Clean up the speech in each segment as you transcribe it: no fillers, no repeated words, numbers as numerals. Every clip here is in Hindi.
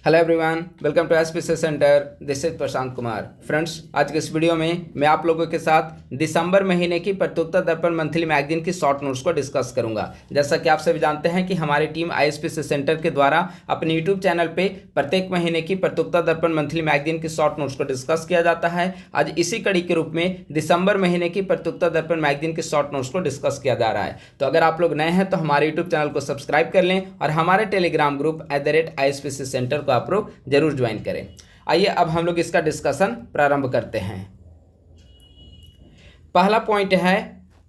Hello everyone, welcome to SPC centre. This is Prashant Kumar. Friends, आज के इस वीडियो में मैं आप लोगों के साथ दिसंबर महीने की प्रत्युत्तर दर्पण मंथली मैगजीन की शॉर्ट नोट्स को डिस्कस करूंगा। जैसा कि आप सभी जानते हैं कि हमारी टीम आईएसपीसी सेंटर के द्वारा अपने यूट्यूब चैनल पे प्रत्येक महीने की प्रत्युत्तर दर्पण मंथली मैगजीन की शॉर्ट नोट्स को डिस्कस किया जाता है। आज इसी कड़ी के रूप में दिसंबर महीने की प्रत्युत्तर दर्पण मैगजीन की शॉर्ट नोट्स को डिस्कस किया जा रहा है। तो अगर आप लोग नए हैं तो हमारे यूट्यूब चैनल को सब्सक्राइब कर लें और हमारे टेलीग्राम ग्रुप @ISPC सेंटर को आप लोग जरूर ज्वाइन करें। आइए अब हम लोग इसका डिस्कशन प्रारंभ करते हैं। पहला पॉइंट है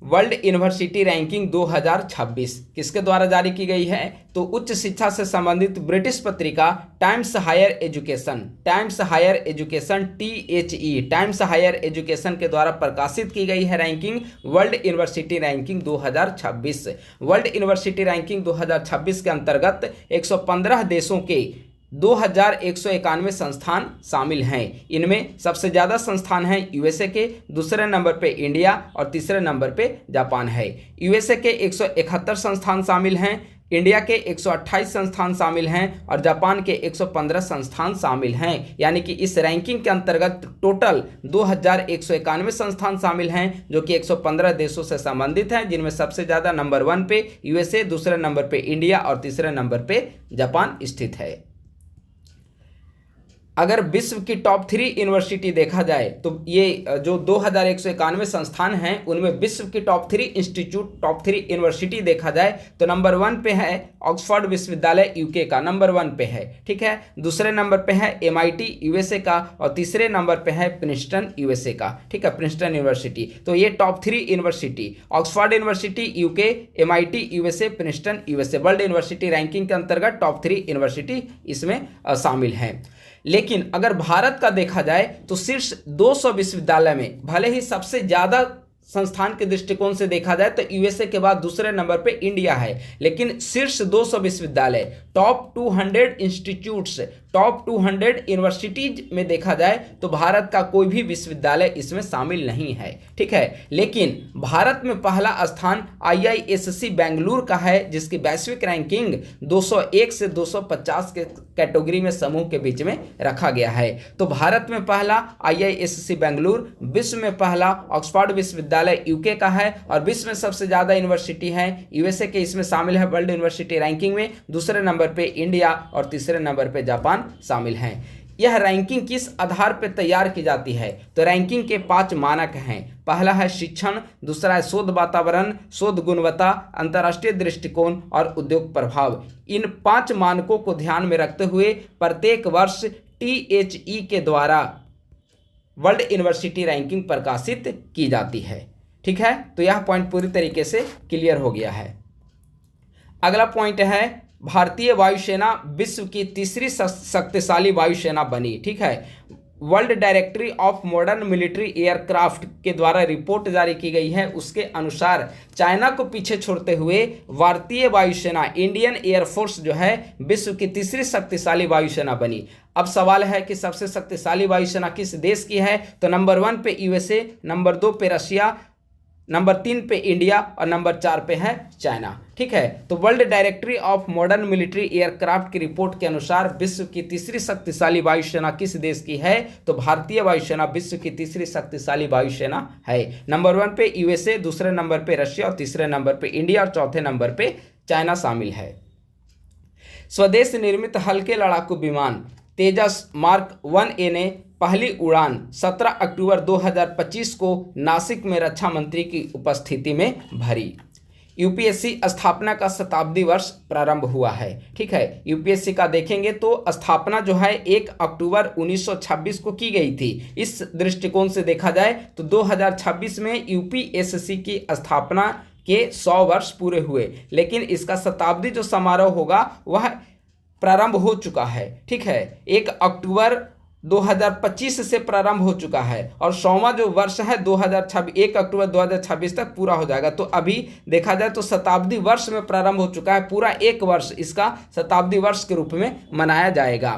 वर्ल्ड यूनिवर्सिटी रैंकिंग 2026 किसके द्वारा जारी की गई है? तो उच्च शिक्षा से संबंधित ब्रिटिश पत्रिका Times Higher Education Times Higher Education के द्वारा प्रकाशित की गई है ranking world university ranking 2026। World university ranking 2026 के अंतर्गत 115 देशों के 2191 संस्थान शामिल हैं। इनमें सबसे ज़्यादा संस्थान हैं यूएसए के, दूसरे नंबर पे इंडिया और तीसरे नंबर पे जापान है। यूएसए के 171 संस्थान शामिल हैं, इंडिया के 128 संस्थान शामिल हैं और जापान के 115 संस्थान शामिल हैं। यानी कि इस रैंकिंग के अंतर्गत टोटल 2191 संस्थान शामिल हैं जो कि 115 देशों से संबंधित हैं, जिनमें सबसे ज़्यादा नंबर 1 पे यूएसए, दूसरे नंबर पे इंडिया और तीसरे नंबर पे जापान स्थित है। अगर विश्व की टॉप 3 यूनिवर्सिटी देखा जाए तो ये जो 2191 संस्थान हैं उनमें विश्व की टॉप 3 इंस्टीट्यूट, टॉप 3 यूनिवर्सिटी देखा जाए तो नंबर 1 पे है ऑक्सफोर्ड विश्वविद्यालय यूके का, नंबर 1 पे है, ठीक है। दूसरे नंबर पे है MIT यूएसए का और तीसरे नंबर पे है प्रिंसटन यूएसए का, ठीक है, प्रिंसटन यूनिवर्सिटी। तो ये top 3 university Oxford university UK, MIT USA, Princeton USA, world university ranking के अंतर्गत टॉप 3 यूनिवर्सिटी इसमें शामिल हैं। लेकिन अगर भारत का देखा जाए तो शीर्ष 200 विश्वविद्यालय में भले ही सबसे ज़्यादा संस्थान के दृष्टिकोण से देखा जाए तो यूएसए के बाद दूसरे नंबर पे इंडिया है, लेकिन शीर्ष 200 विश्वविद्यालय, टॉप 200 इंस्टीट्यूट्स, टॉप 200 यूनिवर्सिटीज में देखा जाए तो भारत का कोई भी विश्वविद्यालय इसमें शामिल नहीं है, ठीक है। लेकिन भारत में पहला स्थान IISc बेंगलुरु का है, जिसकी वैश्विक रैंकिंग 201 से 250 के कैटेगरी में समूह के बीच में रखा गया है। तो भारत में पहला IISc बेंगलुरु, विश्व में पहला ऑक्सफोर्ड विश्वविद्यालय यूके का है और विश्व में सबसे ज्यादा यूनिवर्सिटी है यूएसए के इसमें शामिल है वर्ल्ड यूनिवर्सिटी रैंकिंग में। दूसरे नंबर पे इंडिया और तीसरे नंबर पे जापान शामिल हैं। यह रैंकिंग किस आधार पर तैयार की जाती है? तो रैंकिंग के 5 मानक हैं। पहला है शिक्षण, दूसरा है शोध वातावरण, शोध गुणवत्ता, अंतर्राष्ट्रीय दृष्टिकोण और उद्योग प्रभाव। इन 5 मानकों को ध्यान में रखते हुए प्रत्येक वर्ष THE के द्वारा वर्ल्ड यूनिवर्सिटी रैंकिंग प्रकाशित की जाती है, ठीक है। तो यह पॉइंट पूरी तरीके से क्लियर हो गया है। अगला पॉइंट है भारतीय वायुसेना विश्व की तीसरी शक्तिशाली वायुसेना बनी, ठीक है। World directory of modern military aircraft के द्वारा रिपोर्ट जारी की गई है। उसके अनुसार चाइना को पीछे छोड़ते हुए भारतीय वायुसेना, इंडियन एयरफोर्स जो है विश्व की तीसरी शक्तिशाली वायुसेना बनी। अब सवाल है कि सबसे शक्तिशाली वायुसेना किस देश की है? तो नंबर 1 पे यूएसए, नंबर 2 पे रशिया, नंबर 3 पे इंडिया और नंबर 4 पे है चाइना, ठीक है। तो world directory of modern military aircraft की रिपोर्ट के अनुसार विश्व की तीसरी शक्तिशाली वायुसेना किस देश की है? तो भारतीय वायुसेना विश्व की तीसरी शक्तिशाली वायुसेना है। नंबर 1 पे यूएसए, दूसरे नंबर पे रशिया और तीसरे नंबर पे इंडिया और चौथे नंबर पे चाइना शामिल है। स्वदेश निर्मित हल्के लड़ाकू विमान तेजस मार्क 1A ने पहली उड़ान 17 अक्टूबर 2025 को नासिक में रक्षा मंत्री की उपस्थिति में भरी। यूपीएससी स्थापना का शताब्दी वर्ष प्रारंभ हुआ है, ठीक है। यूपीएससी का देखेंगे तो स्थापना जो है 1 अक्टूबर 1926 को की गई थी। इस दृष्टिकोण से देखा जाए तो 2026 में यूपीएससी की स्थापना के 100 वर्ष पूरे हुए, लेकिन इसका शताब्दी जो समारोह होगा वह प्रारंभ हो चुका है, ठीक है। 1 अक्टूबर 2025 से प्रारंभ हो चुका है और 100वां जो वर्ष है 2026, 1 अक्टूबर 2026 तक पूरा हो जाएगा। तो अभी देखा जाए तो शताब्दी वर्ष में प्रारंभ हो चुका है। पूरा 1 वर्ष इसका शताब्दी वर्ष के रूप में मनाया जाएगा।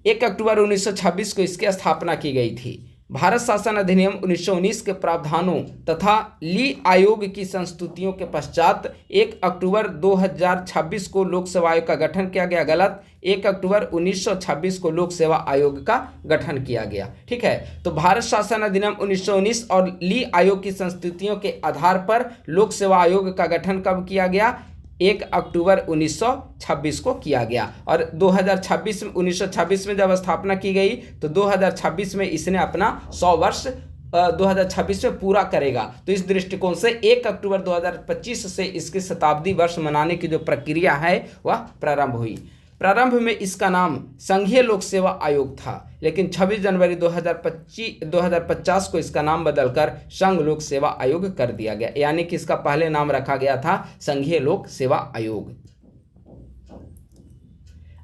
1 अक्टूबर 1926 को इसकी स्थापना की गई थी। भारत शासन अधिनियम 1919 के प्रावधानों तथा ली आयोग की संस्तुतियों के पश्चात 1 अक्टूबर 2026 को लोक सेवा आयोग का गठन किया गया। गलत, 1 अक्टूबर 1926 को लोक सेवा आयोग का गठन किया गया। ठीक है, तो भारत शासन अधिनियम 1919 और ली आयोग की संस्तुतियों के आधार पर लोक सेवा आयोग का गठन कब किया गया? 1 अक्टूबर 1926 को किया गया। और 1926 में जब स्थापना की गई तो 2026 में इसने अपना 100 वर्ष 2026 में पूरा करेगा। तो इस दृष्टिकोण से 1 अक्टूबर 2025 से इसके शताब्दी वर्ष मनाने की जो प्रक्रिया है वह प्रारंभ हुई। प्रारंभ में इसका नाम संघीय लोक सेवा आयोग था, लेकिन 26 जनवरी 2050 को इसका नाम बदलकर संघ लोक सेवा आयोग कर दिया गया, यानी कि इसका पहले नाम रखा गया था संघीय लोक सेवा आयोग।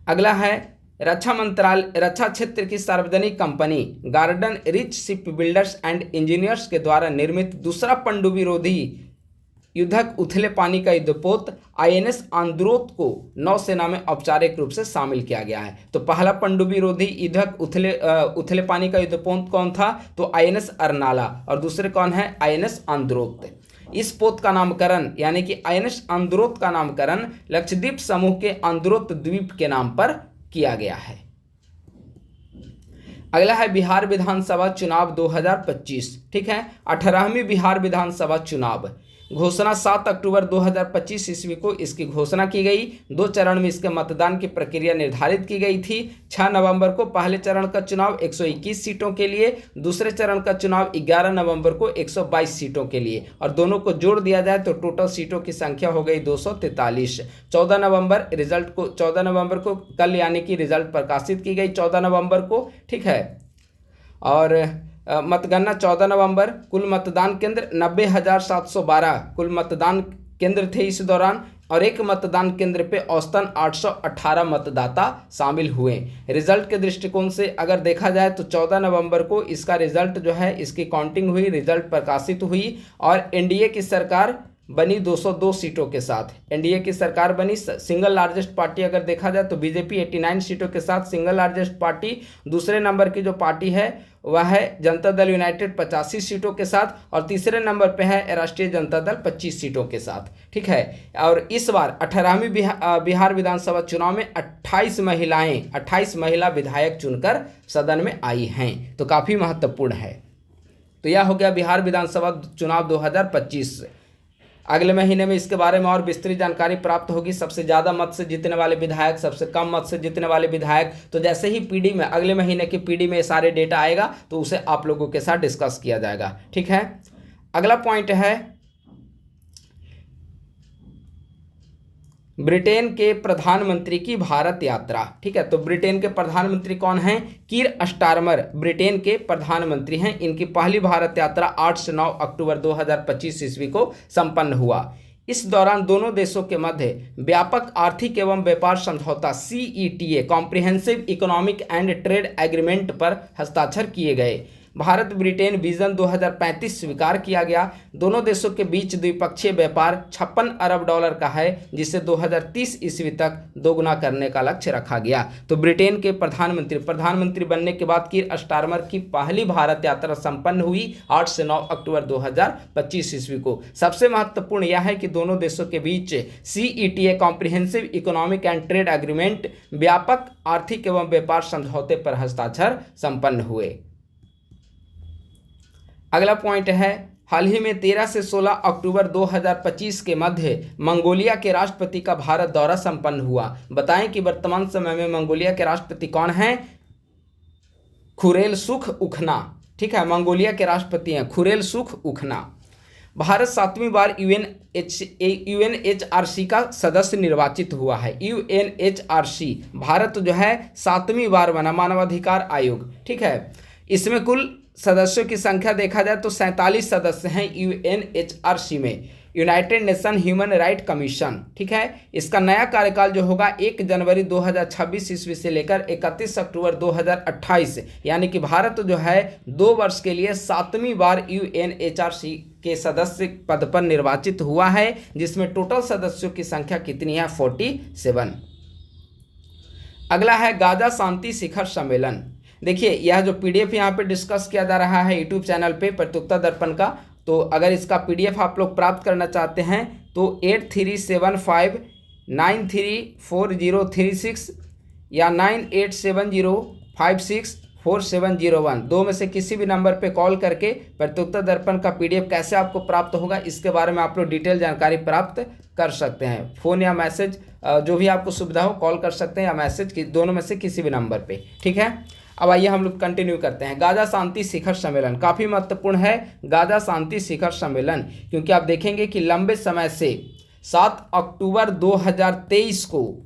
अगला है रक्षा क्षेत्र की सार्वजनिक company garden rich ship builders and engineers के द्वारा निर्मित दूसरा पनडुब्बी रोधी युद्धक उथले पानी का युद्धपोत INS आंद्रोत को नौसेना में औपचारिक रूप से शामिल किया गया है। तो पहला पनडुब्बी रोधी युद्धक उथले पानी का युद्धपोत कौन था? तो INS अर्नाला, और दूसरे कौन है? INS आंद्रोत। इस पोत का नामकरण यानी कि INS आंद्रोत का नामकरण लक्षद्वीप समूह के आंद्रोत द्वीप के नाम पर किया गया है। अगला है बिहार विधानसभा चुनाव 2025। ठीक है, 18वीं बिहार विधानसभा चुनाव घोषणा 7 अक्टूबर 2025 ईस्वी को इसकी घोषणा की गई। 2 चरण में इसके मतदान की प्रक्रिया निर्धारित की गई थी। 6 नवंबर को पहले चरण का चुनाव 121 सीटों के लिए, दूसरे चरण का चुनाव 11 नवंबर को 122 सीटों के लिए, और दोनों को जोड़ दिया जाए तो टोटल सीटों की संख्या हो गई 243। 14 नवंबर को कल यानी कि रिजल्ट प्रकाशित की गई 14 नवंबर को। ठीक है, और मतगणना 14 नवंबर। कुल मतदान केंद्र 90,712 कुल मतदान केंद्र थे इस दौरान, और एक मतदान केंद्र पे औसतन 818 मतदाता शामिल हुए। रिजल्ट के दृष्टिकोण से अगर देखा जाए तो 14 नवंबर को इसका रिजल्ट जो है इसकी काउंटिंग हुई, रिजल्ट प्रकाशित हुई, और एनडीए की सरकार बनी 202 सीटों के साथ। एनडीए की सरकार बनी। सिंगल लार्जेस्ट पार्टी अगर देखा जाए तो बीजेपी 89 सीटों के साथ सिंगल लार्जेस्ट पार्टी। दूसरे नंबर की जो पार्टी है वह है जनता दल यूनाइटेड 85 सीटों के साथ, और तीसरे नंबर पे है राष्ट्रीय जनता दल 25 सीटों के साथ। ठीक है, और इस बार 18वीं बिहार विधानसभा चुनाव में 28 महिला विधायक चुनकर सदन में आई हैं, तो काफ़ी महत्वपूर्ण है। तो यह हो गया बिहार विधानसभा चुनाव 2025। अगले महीने में इसके बारे में और विस्तृत जानकारी प्राप्त होगी। सबसे ज़्यादा मत से जीतने वाले विधायक, सबसे कम मत से जीतने वाले विधायक। तो जैसे ही पीडी में अगले महीने की पीडी में सारे डेटा आएगा तो उसे आप लोगों के साथ डिस्कस किया जाएगा। ठीक है, अगला पॉइंट है ब्रिटेन के प्रधानमंत्री की भारत यात्रा। ठीक है, तो ब्रिटेन के प्रधानमंत्री कौन हैं? कीर स्टारमर ब्रिटेन के प्रधानमंत्री हैं। इनकी पहली भारत यात्रा 8 से 9 अक्टूबर 2025 ईस्वी को संपन्न हुआ। इस दौरान दोनों देशों के मध्य व्यापक आर्थिक एवं व्यापार समझौता CETA comprehensive economic and trade agreement पर हस्ताक्षर किए गए। भारत ब्रिटेन विजन 2035 स्वीकार किया गया। दोनों देशों के बीच द्विपक्षीय व्यापार $56 अरब का है, जिसे 2030 ईस्वी तक दोगुना करने का लक्ष्य रखा गया। तो ब्रिटेन के प्रधानमंत्री बनने के बाद कीर स्टारमर की पहली भारत यात्रा संपन्न हुई 8 से 9 अक्टूबर 2025 ईस्वी को। सबसे महत्वपूर्ण यह है कि दोनों देशों के बीच CETA comprehensive economic and trade agreement व्यापक आर्थिक एवं व्यापार समझौते पर हस्ताक्षर संपन्न हुए। अगला पॉइंट है हाल ही में 13 से 16 अक्टूबर 2025 के मध्य मंगोलिया के राष्ट्रपति का भारत दौरा संपन्न हुआ। बताएं कि वर्तमान समय में मंगोलिया के राष्ट्रपति कौन हैं? खुरेलसुख उखना। ठीक है, मंगोलिया के राष्ट्रपति हैं खुरेलसुख उखना। भारत 7वीं बार UNHRC का सदस्य निर्वाचित हुआ है। UNHRC भारत जो है 7वीं बार बना मानवाधिकार आयोग। ठीक है, इसमें कुल सदस्यों की संख्या देखा जाए तो 47 सदस्य हैं UNHRC में, United nation human right commission. ठीक है, इसका नया कार्यकाल जो होगा 1 जनवरी 2026 ईस्वी से लेकर 31 अक्टूबर 2028, यानी कि भारत जो है 2 वर्ष के लिए 7वीं बार UNHRC के सदस्य पद पर निर्वाचित हुआ है, जिसमें टोटल सदस्यों की संख्या कितनी है? 47। अगला है गाजा शांति शिखर सम्मेलन। देखिए यह जो पीडीएफ यहाँ पे डिस्कस किया जा रहा है यूट्यूब चैनल पे प्रतियोगिता दर्पण का, तो अगर इसका पीडीएफ आप लोग प्राप्त करना चाहते हैं तो 8375934036 या 9870564701 दो में से किसी भी नंबर पे कॉल करके प्रतियोगिता दर्पण का पीडीएफ कैसे आपको प्राप्त होगा इसके बारे में आप लोग डिटेल जानकारी प्राप्त कर सकते हैं। फ़ोन या मैसेज जो भी आपको सुविधा हो कॉल कर सकते हैं या मैसेज की, दोनों में से किसी भी नंबर पे, ठीक है। अब आइए हम लोग कंटिन्यू करते हैं। गाजा शांति शिखर सम्मेलन काफ़ी महत्वपूर्ण है, गाजा शांति शिखर सम्मेलन, क्योंकि आप देखेंगे कि लंबे समय से 7 अक्टूबर 2023 को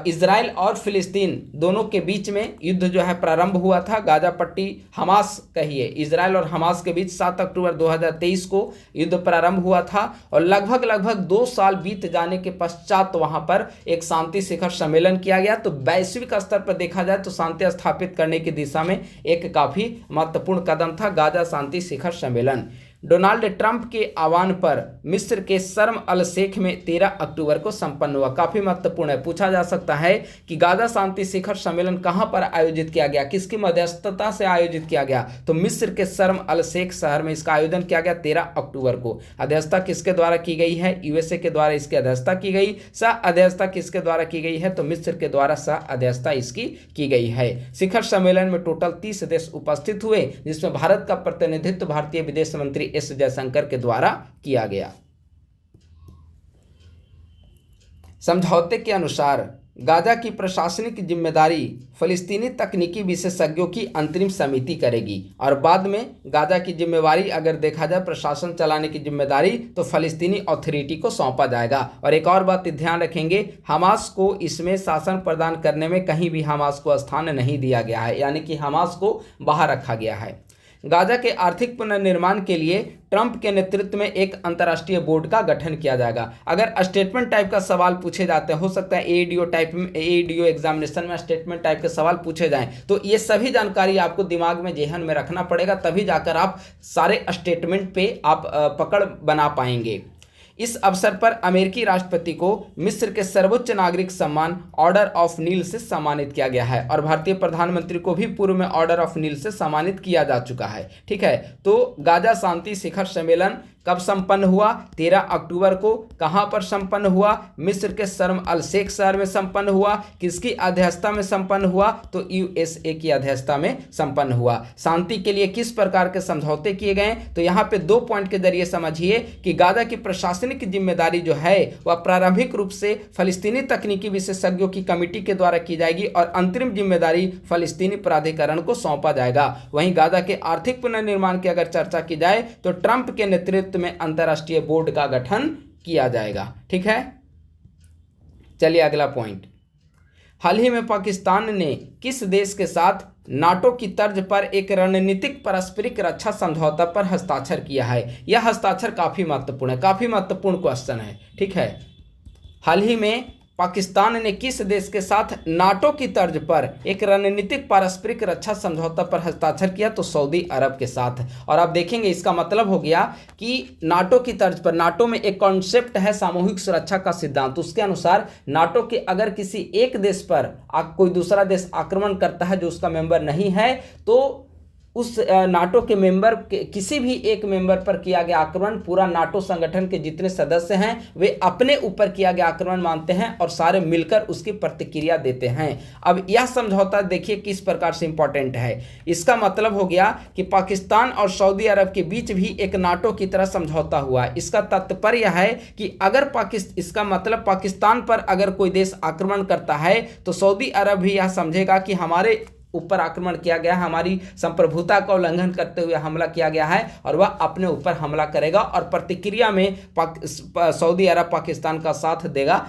इजराइल और फिलिस्तीन दोनों के बीच में युद्ध जो है प्रारंभ हुआ था। गाजा पट्टी हमास कहिए, इजराइल और हमास के बीच 7 अक्टूबर 2023 को युद्ध प्रारंभ हुआ था और लगभग 2 साल बीत जाने के पश्चात वहां पर एक शांति शिखर सम्मेलन किया गया। तो वैश्विक स्तर पर देखा जाए तो शांति स्थापित करने की दिशा में एक काफ़ी महत्वपूर्ण कदम था गाजा शांति शिखर सम्मेलन। डोनाल्ड ट्रंप के आह्वान पर मिस्र के शर्म अल शेख में 13 अक्टूबर को संपन्न हुआ। काफ़ी महत्वपूर्ण है, पूछा जा सकता है कि गाजा शांति शिखर सम्मेलन कहां पर आयोजित किया गया, किसकी मध्यस्थता से आयोजित किया गया, तो मिस्र के शर्म अल शेख शहर में इसका आयोजन किया गया 13 अक्टूबर को। अध्यक्षता किसके द्वारा की गई है, यूएसए के द्वारा इसकी अध्यक्षता की गई। सह अध्यक्षता किसके द्वारा की गई है, तो मिस्र के द्वारा सह अध्यक्षता इसकी की गई है। शिखर सम्मेलन में टोटल 30 देश उपस्थित हुए, जिसमें भारत का प्रतिनिधित्व भारतीय विदेश मंत्री एस जयशंकर के द्वारा किया गया। समझौते के अनुसार गाजा की प्रशासनिक जिम्मेदारी फलस्तीनी तकनीकी विशेषज्ञों की अंतरिम समिति करेगी और बाद में गाजा की जिम्मेवारी अगर देखा जाए प्रशासन चलाने की जिम्मेदारी तो फलस्तीनी अथॉरिटी को सौंपा जाएगा। और एक और बात ध्यान रखेंगे, हमास को इसमें शासन प्रदान करने में कहीं भी हमास को स्थान नहीं दिया गया है, यानी कि हमास को बाहर रखा गया है। गाजा के आर्थिक पुनर्निर्माण के लिए ट्रंप के नेतृत्व में एक अंतर्राष्ट्रीय बोर्ड का गठन किया जाएगा। अगर स्टेटमेंट टाइप का सवाल पूछे जाते हैं, हो सकता है एडीओ एग्जामिनेशन में स्टेटमेंट टाइप के सवाल पूछे जाएं, तो ये सभी जानकारी आपको दिमाग में जेहन में रखना पड़ेगा, तभी जाकर आप सारे स्टेटमेंट पे आप पकड़ बना पाएंगे। इस अवसर पर अमेरिकी राष्ट्रपति को मिस्र के सर्वोच्च नागरिक सम्मान ऑर्डर ऑफ नील से सम्मानित किया गया है और भारतीय प्रधानमंत्री को भी पूर्व में ऑर्डर ऑफ नील से सम्मानित किया जा चुका है। ठीक है, तो गाजा शांति शिखर सम्मेलन कब संपन्न हुआ, 13 अक्टूबर को। कहां पर संपन्न हुआ, मिस्र के शर्म अल शेख शहर में संपन्न हुआ। किसकी अध्यक्षता में संपन्न हुआ, तो यूएसए की अध्यक्षता में संपन्न हुआ। शांति के लिए किस प्रकार के समझौते किए गए, तो यहां पे 2 पॉइंट के जरिए समझिए कि गाजा की प्रशासनिक जिम्मेदारी जो है वह प्रारंभिक रूप से फलस्तीनी तकनीकी विशेषज्ञों की कमेटी के द्वारा की जाएगी और अंतरिम जिम्मेदारी फलस्तीनी प्राधिकरण को सौंपा जाएगा। वहीं गाजा के आर्थिक पुनर्निर्माण की अगर चर्चा की जाए तो ट्रंप के नेतृत्व में अंतर्राष्ट्रीय बोर्ड का गठन किया जाएगा। ठीक है, चलिए अगला पॉइंट। हाल ही में पाकिस्तान ने किस देश के साथ नाटो की तर्ज पर एक रणनीतिक पारस्परिक रक्षा समझौता पर हस्ताक्षर किया है? यह हस्ताक्षर काफी महत्वपूर्ण है, काफी महत्वपूर्ण क्वेश्चन है। ठीक है, हाल ही में पाकिस्तान ने किस देश के साथ नाटो की तर्ज पर एक रणनीतिक पारस्परिक रक्षा समझौता पर हस्ताक्षर किया, तो सऊदी अरब के साथ। और आप देखेंगे इसका मतलब हो गया कि नाटो की तर्ज पर, नाटो में एक कॉन्सेप्ट है सामूहिक सुरक्षा का सिद्धांत, उसके अनुसार नाटो के अगर किसी एक देश पर कोई दूसरा देश आक्रमण करता है जो उसका मेंबर नहीं है, तो उस नाटो के मेंबर किसी भी एक मेंबर पर किया गया आक्रमण पूरा नाटो संगठन के जितने सदस्य हैं वे अपने ऊपर किया गया आक्रमण मानते हैं और सारे मिलकर उसकी प्रतिक्रिया देते हैं। अब यह समझौता देखिए किस प्रकार से इंपॉर्टेंट है। इसका मतलब हो गया कि पाकिस्तान और सऊदी अरब के बीच भी एक नाटो की तरह समझौता हुआ। इसका तात्पर्य है कि अगर इसका मतलब पाकिस्तान पर अगर कोई देश आक्रमण करता है तो सऊदी अरब भी यह समझेगा कि हमारे ऊपर आक्रमण किया गया, हमारी संप्रभुता का उल्लंघन करते हुए हमला किया गया है और वह अपने ऊपर हमला करेगा और प्रतिक्रिया में सऊदी अरब पाकिस्तान का साथ देगा।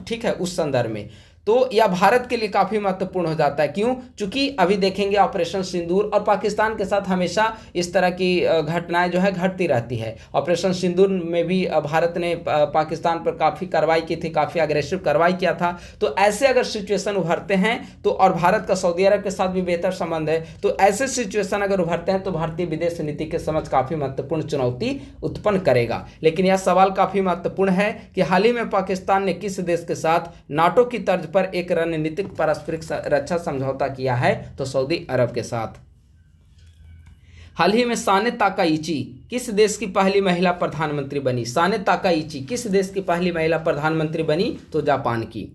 ठीक है, उस संदर्भ में तो यह भारत के लिए काफ़ी महत्वपूर्ण हो जाता है। क्यों? चूंकि अभी देखेंगे ऑपरेशन सिंदूर और पाकिस्तान के साथ हमेशा इस तरह की घटनाएं जो है घटती रहती है। ऑपरेशन सिंदूर में भी भारत ने पाकिस्तान पर काफ़ी कार्रवाई की थी, काफ़ी अग्रेसिव कार्रवाई किया था। तो ऐसे अगर सिचुएशन उभरते हैं तो, और भारत का सऊदी अरब के साथ भी बेहतर संबंध है, तो ऐसे सिचुएशन अगर उभरते हैं तो भारतीय विदेश नीति के समझ काफ़ी महत्वपूर्ण चुनौती उत्पन्न करेगा। लेकिन यह सवाल काफ़ी महत्वपूर्ण है कि हाल ही में पाकिस्तान ने किस देश के साथ नाटो की तर्ज पर एक रणनीतिक पारस्परिक रक्षा समझौता किया है? तो सऊदी अरब के साथ। हाल ही में साने ताकाइची किस देश की पहली महिला प्रधानमंत्री बनी? साने ताकाइची किस देश की पहली महिला प्रधानमंत्री बनी? तो जापान की।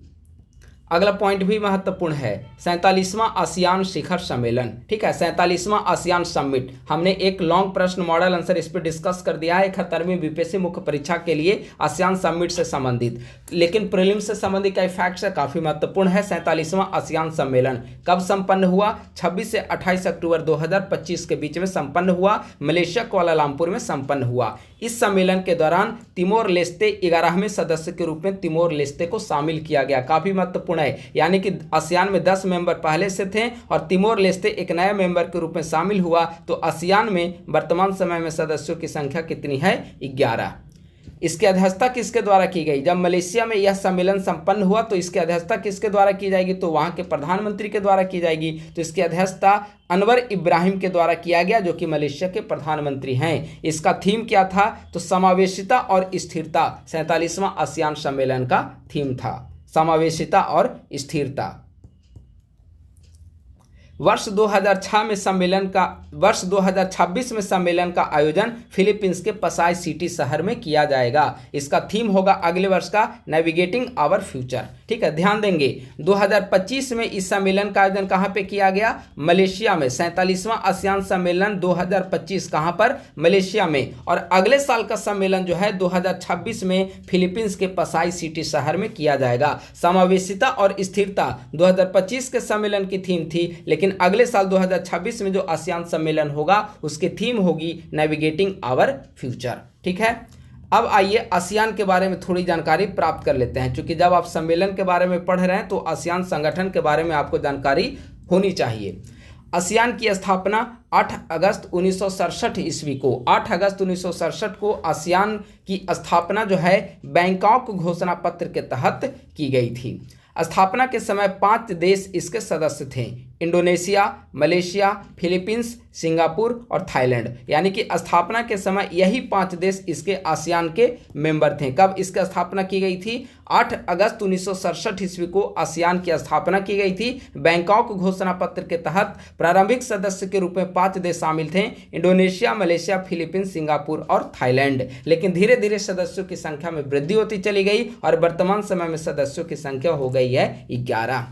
अगला पॉइंट भी महत्वपूर्ण है, 47वां आसियान शिखर सम्मेलन। ठीक है, 47वां आसियान समिट। हमने एक लॉन्ग प्रश्न मॉडल आंसर इस पर डिस्कस कर दिया है 71वीं बीपीएससी मुख्य परीक्षा के लिए आसियान समिट से संबंधित, लेकिन प्रीलिम्स से संबंधित कई फैक्ट्स है, काफी महत्वपूर्ण है। 47वां आसियान सम्मेलन कब संपन्न हुआ? 26 से 28 अक्टूबर 2025 के बीच में संपन्न हुआ, मलेशिया कुआलालंपुर में संपन्न हुआ। इस सम्मेलन के दौरान तिमोर लेस्ते 11वें सदस्य के रूप में तिमोर लेस्ते को शामिल किया गया, काफी महत्वपूर्ण है। यानी कि आसियान में 10 मेंबर पहले से थे और तिमोर लेस्ते एक नए मेंबर के रूप में शामिल हुआ। तो आसियान में वर्तमान समय में सदस्यों की संख्या कितनी है? 11। इसकी अध्यक्षता किसके द्वारा की गई? जब मलेशिया में यह सम्मेलन संपन्न हुआ तो इसकी अध्यक्षता किसके द्वारा की जाएगी? तो वहां के प्रधानमंत्री के द्वारा की जाएगी। तो इसकी अध्यक्षता अनवर इब्राहिम के द्वारा किया गया, जो कि मलेशिया के प्रधानमंत्री हैं। इसका थीम क्या था? तो समावेशिता और स्थिरता। 47वां आसियान सम्मेलन का थीम था समावेशिता और स्थिरता। वर्ष 2026 में सम्मेलन का आयोजन फिलीपींस के पसाय सिटी शहर में किया जाएगा। इसका थीम होगा अगले वर्ष का नेविगेटिंग आवर फ्यूचर। ठीक है, ध्यान देंगे 2025 में इस सम्मेलन का आयोजन कहां पे किया गया? मलेशिया में। 47वां आसियान सम्मेलन 2025 कहां पर? मलेशिया में। और अगले साल का सम्मेलन जो है 2026 में फिलीपींस के पसाई सिटी शहर में किया जाएगा। समावेशिता और स्थिरता 2025 के सम्मेलन की थीम थी, लेकिन अगले साल 2026 में जो आसियान सम्मेलन होगा उसकी थीम होगी नेविगेटिंग आवर फ्यूचर। ठीक है, अब आइए आसियान के बारे में थोड़ी जानकारी प्राप्त कर लेते हैं, क्योंकि जब आप सम्मेलन के बारे में पढ़ रहे हैं तो आसियान संगठन के बारे में आपको जानकारी होनी चाहिए। आसियान की स्थापना 8 अगस्त 1967 ईस्वी को 8 अगस्त 1967 को आसियान की स्थापना जो है बैंकॉक घोषणा पत्र के तहत की गई थी। स्थापना के समय 5 देश इसके सदस्य थे, इंडोनेशिया, मलेशिया, फिलीपींस, सिंगापुर और थाईलैंड। यानी कि स्थापना के समय यही 5 देश इसके आसियान के मेंबर थे। कब इसकी स्थापना की गई थी? 8 अगस्त 1967 ईस्वी को आसियान की स्थापना की गई थी। बैंकॉक घोषणा पत्र के तहत प्रारंभिक सदस्य के रूप में 5 देश शामिल थे, इंडोनेशिया, मलेशिया, फिलीपींस, सिंगापुर और थाईलैंड। लेकिन धीरे धीरे सदस्यों की संख्या में वृद्धि होती चली गई और वर्तमान समय में सदस्यों की संख्या हो गई है 11।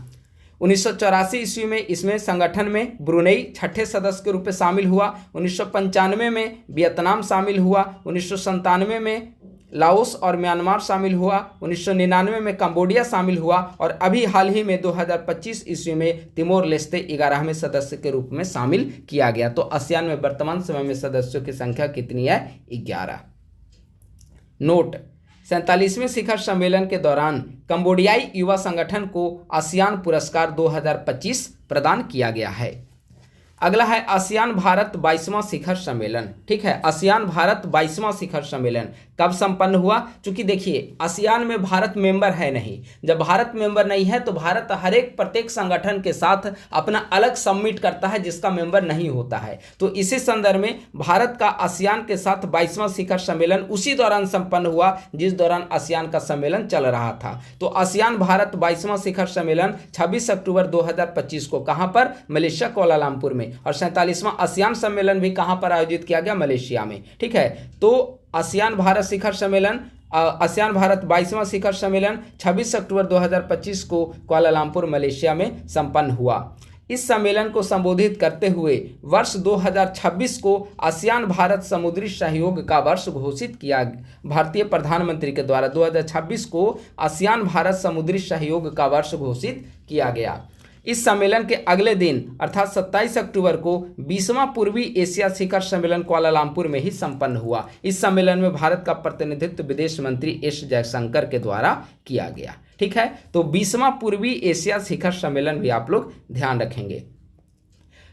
1984 ईस्वी में इसमें संगठन में ब्रुनेई 6ठे सदस्य के रूप में शामिल हुआ। 1995 में वियतनाम शामिल हुआ। 1997 में लाओस और म्यांमार शामिल हुआ। 1999 में कंबोडिया शामिल हुआ और अभी हाल ही में 2025 ईस्वी में तिमोर लेस्ते 11वें सदस्य के रूप में शामिल किया गया। तो आसियान में वर्तमान समय में सदस्यों की संख्या कितनी है? 11। नोट, 47वें शिखर सम्मेलन के दौरान कंबोडियाई युवा संगठन को आसियान पुरस्कार 2025 प्रदान किया गया है। अगला है आसियान भारत 22वां शिखर सम्मेलन। ठीक है, आसियान भारत 22वां शिखर सम्मेलन कब संपन्न हुआ? क्योंकि देखिए आसियान में भारत मेंबर है नहीं। जब भारत मेंबर नहीं है तो भारत हर एक प्रत्येक संगठन के साथ अपना अलग सबमिट करता है जिसका मेंबर नहीं होता है। तो इसी संदर्भ में भारत का आसियान के साथ 22वां शिखर सम्मेलन उसी दौरान संपन्न हुआ जिस दौरान आसियान का सम्मेलन चल रहा था। तो आसियान भारत 22वां शिखर सम्मेलन 26 अक्टूबर 2025 को कहां पर? मलेशिया कुआलालंपुर में। और 47वां आसियान सम्मेलन भी कहां पर आयोजित किया गया? मलेशिया में। ठीक है, तो आसियान भारत शिखर सम्मेलन आसियान भारत 22वां शिखर सम्मेलन 26 अक्टूबर 2025 को कुआलालंपुर मलेशिया में संपन्न हुआ। इस सम्मेलन को संबोधित करते हुए वर्ष 2026 को आसियान भारत समुद्री सहयोग का वर्ष घोषित किया। भारतीय प्रधानमंत्री के द्वारा 2026 को आसियान भारत समुद्री सहयोग का वर्ष घोषित किया गया। इस सम्मेलन के अगले दिन अर्थात 27 अक्टूबर को 20वां पूर्वी एशिया शिखर सम्मेलन कुआलालंपुर में ही संपन्न हुआ। इस सम्मेलन में भारत का प्रतिनिधित्व विदेश मंत्री एस जयशंकर के द्वारा किया गया। ठीक है, तो 20वां पूर्वी एशिया शिखर सम्मेलन भी आप लोग ध्यान रखेंगे।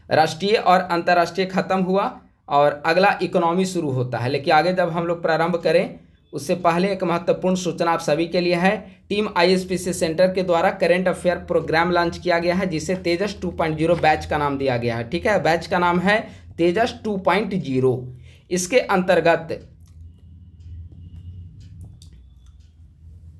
राष्ट्रीय और अंतर्राष्ट्रीय खत्म हुआ और अगला इकोनॉमी शुरू होता है। लेकिन आगे जब हम लोग प्रारंभ करें उससे पहले एक महत्वपूर्ण सूचना आप सभी के लिए है। टीम ISPC सेंटर के द्वारा करेंट अफेयर प्रोग्राम लॉन्च किया गया है जिसे तेजस 2.0 बैच का नाम दिया गया है। ठीक है, बैच का नाम है तेजस 2.0। इसके अंतर्गत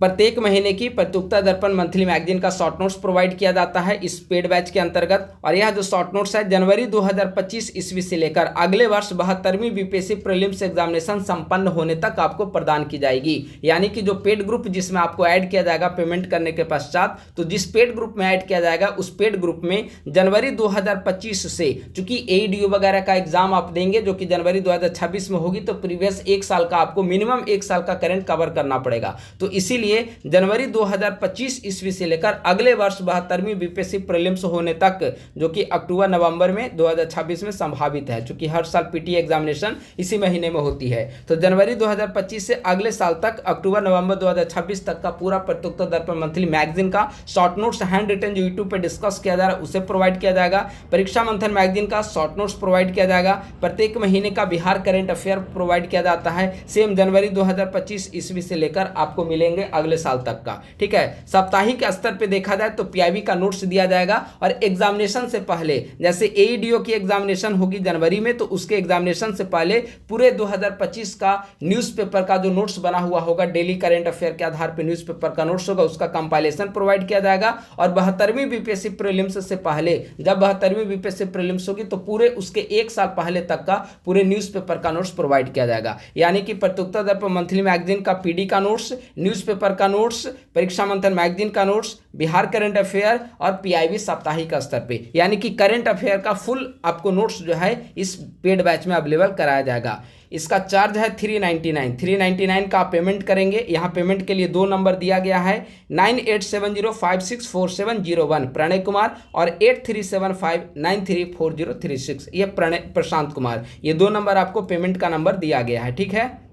प्रत्येक महीने की प्रतियोगिता दर्पण मंथली मैगजीन का शॉर्ट नोट्स प्रोवाइड किया जाता है इस पेड बैच के अंतर्गत। और यह जो शॉर्ट नोट्स है जनवरी 2025 ईस्वी से लेकर अगले वर्ष 72वीं बीपीएससी प्रीलिम्स एग्जामिनेशन संपन्न होने तक आपको प्रदान की जाएगी। यानी कि जो पेड ग्रुप जिसमें आपको ऐड किया जाएगा पेमेंट करने के पश्चात, तो जिस पेड ग्रुप में ऐड किया जाएगा उस पेड ग्रुप में जनवरी 2025 से, चूंकि एईडीओ वगैरह का एग्जाम आप देंगे जो कि जनवरी 2026 में होगी, तो प्रीवियस एक साल का आपको मिनिमम एक साल का करंट कवर करना पड़ेगा। तो इसीलिए जनवरी 2025 ईस्वी से लेकर अगले वर्ष 72वीं बीपीएससी प्रीलिम्स होने तक, जो कि अक्टूबर नवंबर में 2026 में संभावित है, क्योंकि हर साल पीटी एग्जामिनेशन इसी महीने में होती है। तो जनवरी 2025 से अगले साल तक अक्टूबर नवंबर 2026 तक का पूरा प्रतियोगिता दर्पण मंथली मैगजीन का शॉर्ट नोट्स हैंड रिटन जो यूट्यूब पे डिस्कस किया जा रहा है उसे प्रोवाइड किया जाएगा। परीक्षा मंथन मैगजीन का शॉर्ट नोट्स प्रोवाइड किया जाएगा। प्रत्येक महीने का बिहार करंट अफेयर प्रोवाइड किया जाता है, सेम जनवरी 2025 ईस्वी से लेकर आपको मिलेंगे अगले साल तक का। ठीक है, साप्ताहिक स्तर पे देखा जाए तो पीआईबी का नोट्स दिया जाएगा। और एग्जामिनेशन से पहले, जैसे एईडीओ की एग्जामिनेशन होगी जनवरी में, तो उसके एग्जामिनेशन से पहले पूरे 2025 का न्यूज़पेपर का जो नोट्स बना हुआ होगा, डेली करंट अफेयर के आधार पर न्यूज़पेपर का नोट्स होगा, उसका कंपाइलेशन प्रोवाइड किया जाएगा। और 72वीं बीपीएससी प्रीलिम्स से पहले, जब 72वीं बीपीएससी प्रीलिम्स होगी, तो पूरे उसके एक साल पहले तक का पूरे न्यूज़पेपर का नोट्स प्रोवाइड किया जाएगा। यानी कि प्रतियोगिता दर्पण मंथली मैगजीन का पीडी का नोट्स, न्यूज़पेपर का नोट्स, परीक्षा मंथन मैगजीन का नोट्स, बिहार करंट अफेयर और पीआईबी साप्ताहिक स्तर पे, यानी कि करंट अफेयर का फुल आपको नोट्स जो है इस पेड बैच में अवेलेबल कराया जाएगा। इसका चार्ज है 399 का आप पेमेंट करेंगे। यहाँ पेमेंट के लिए 2 नंबर दिया गया है, 9870564701 प्रणय कुमार और 8375934036 ये प्रशांत कुमार, ये 2 नंबर आपको पेमेंट का नंबर दिया गया है। ठीक है,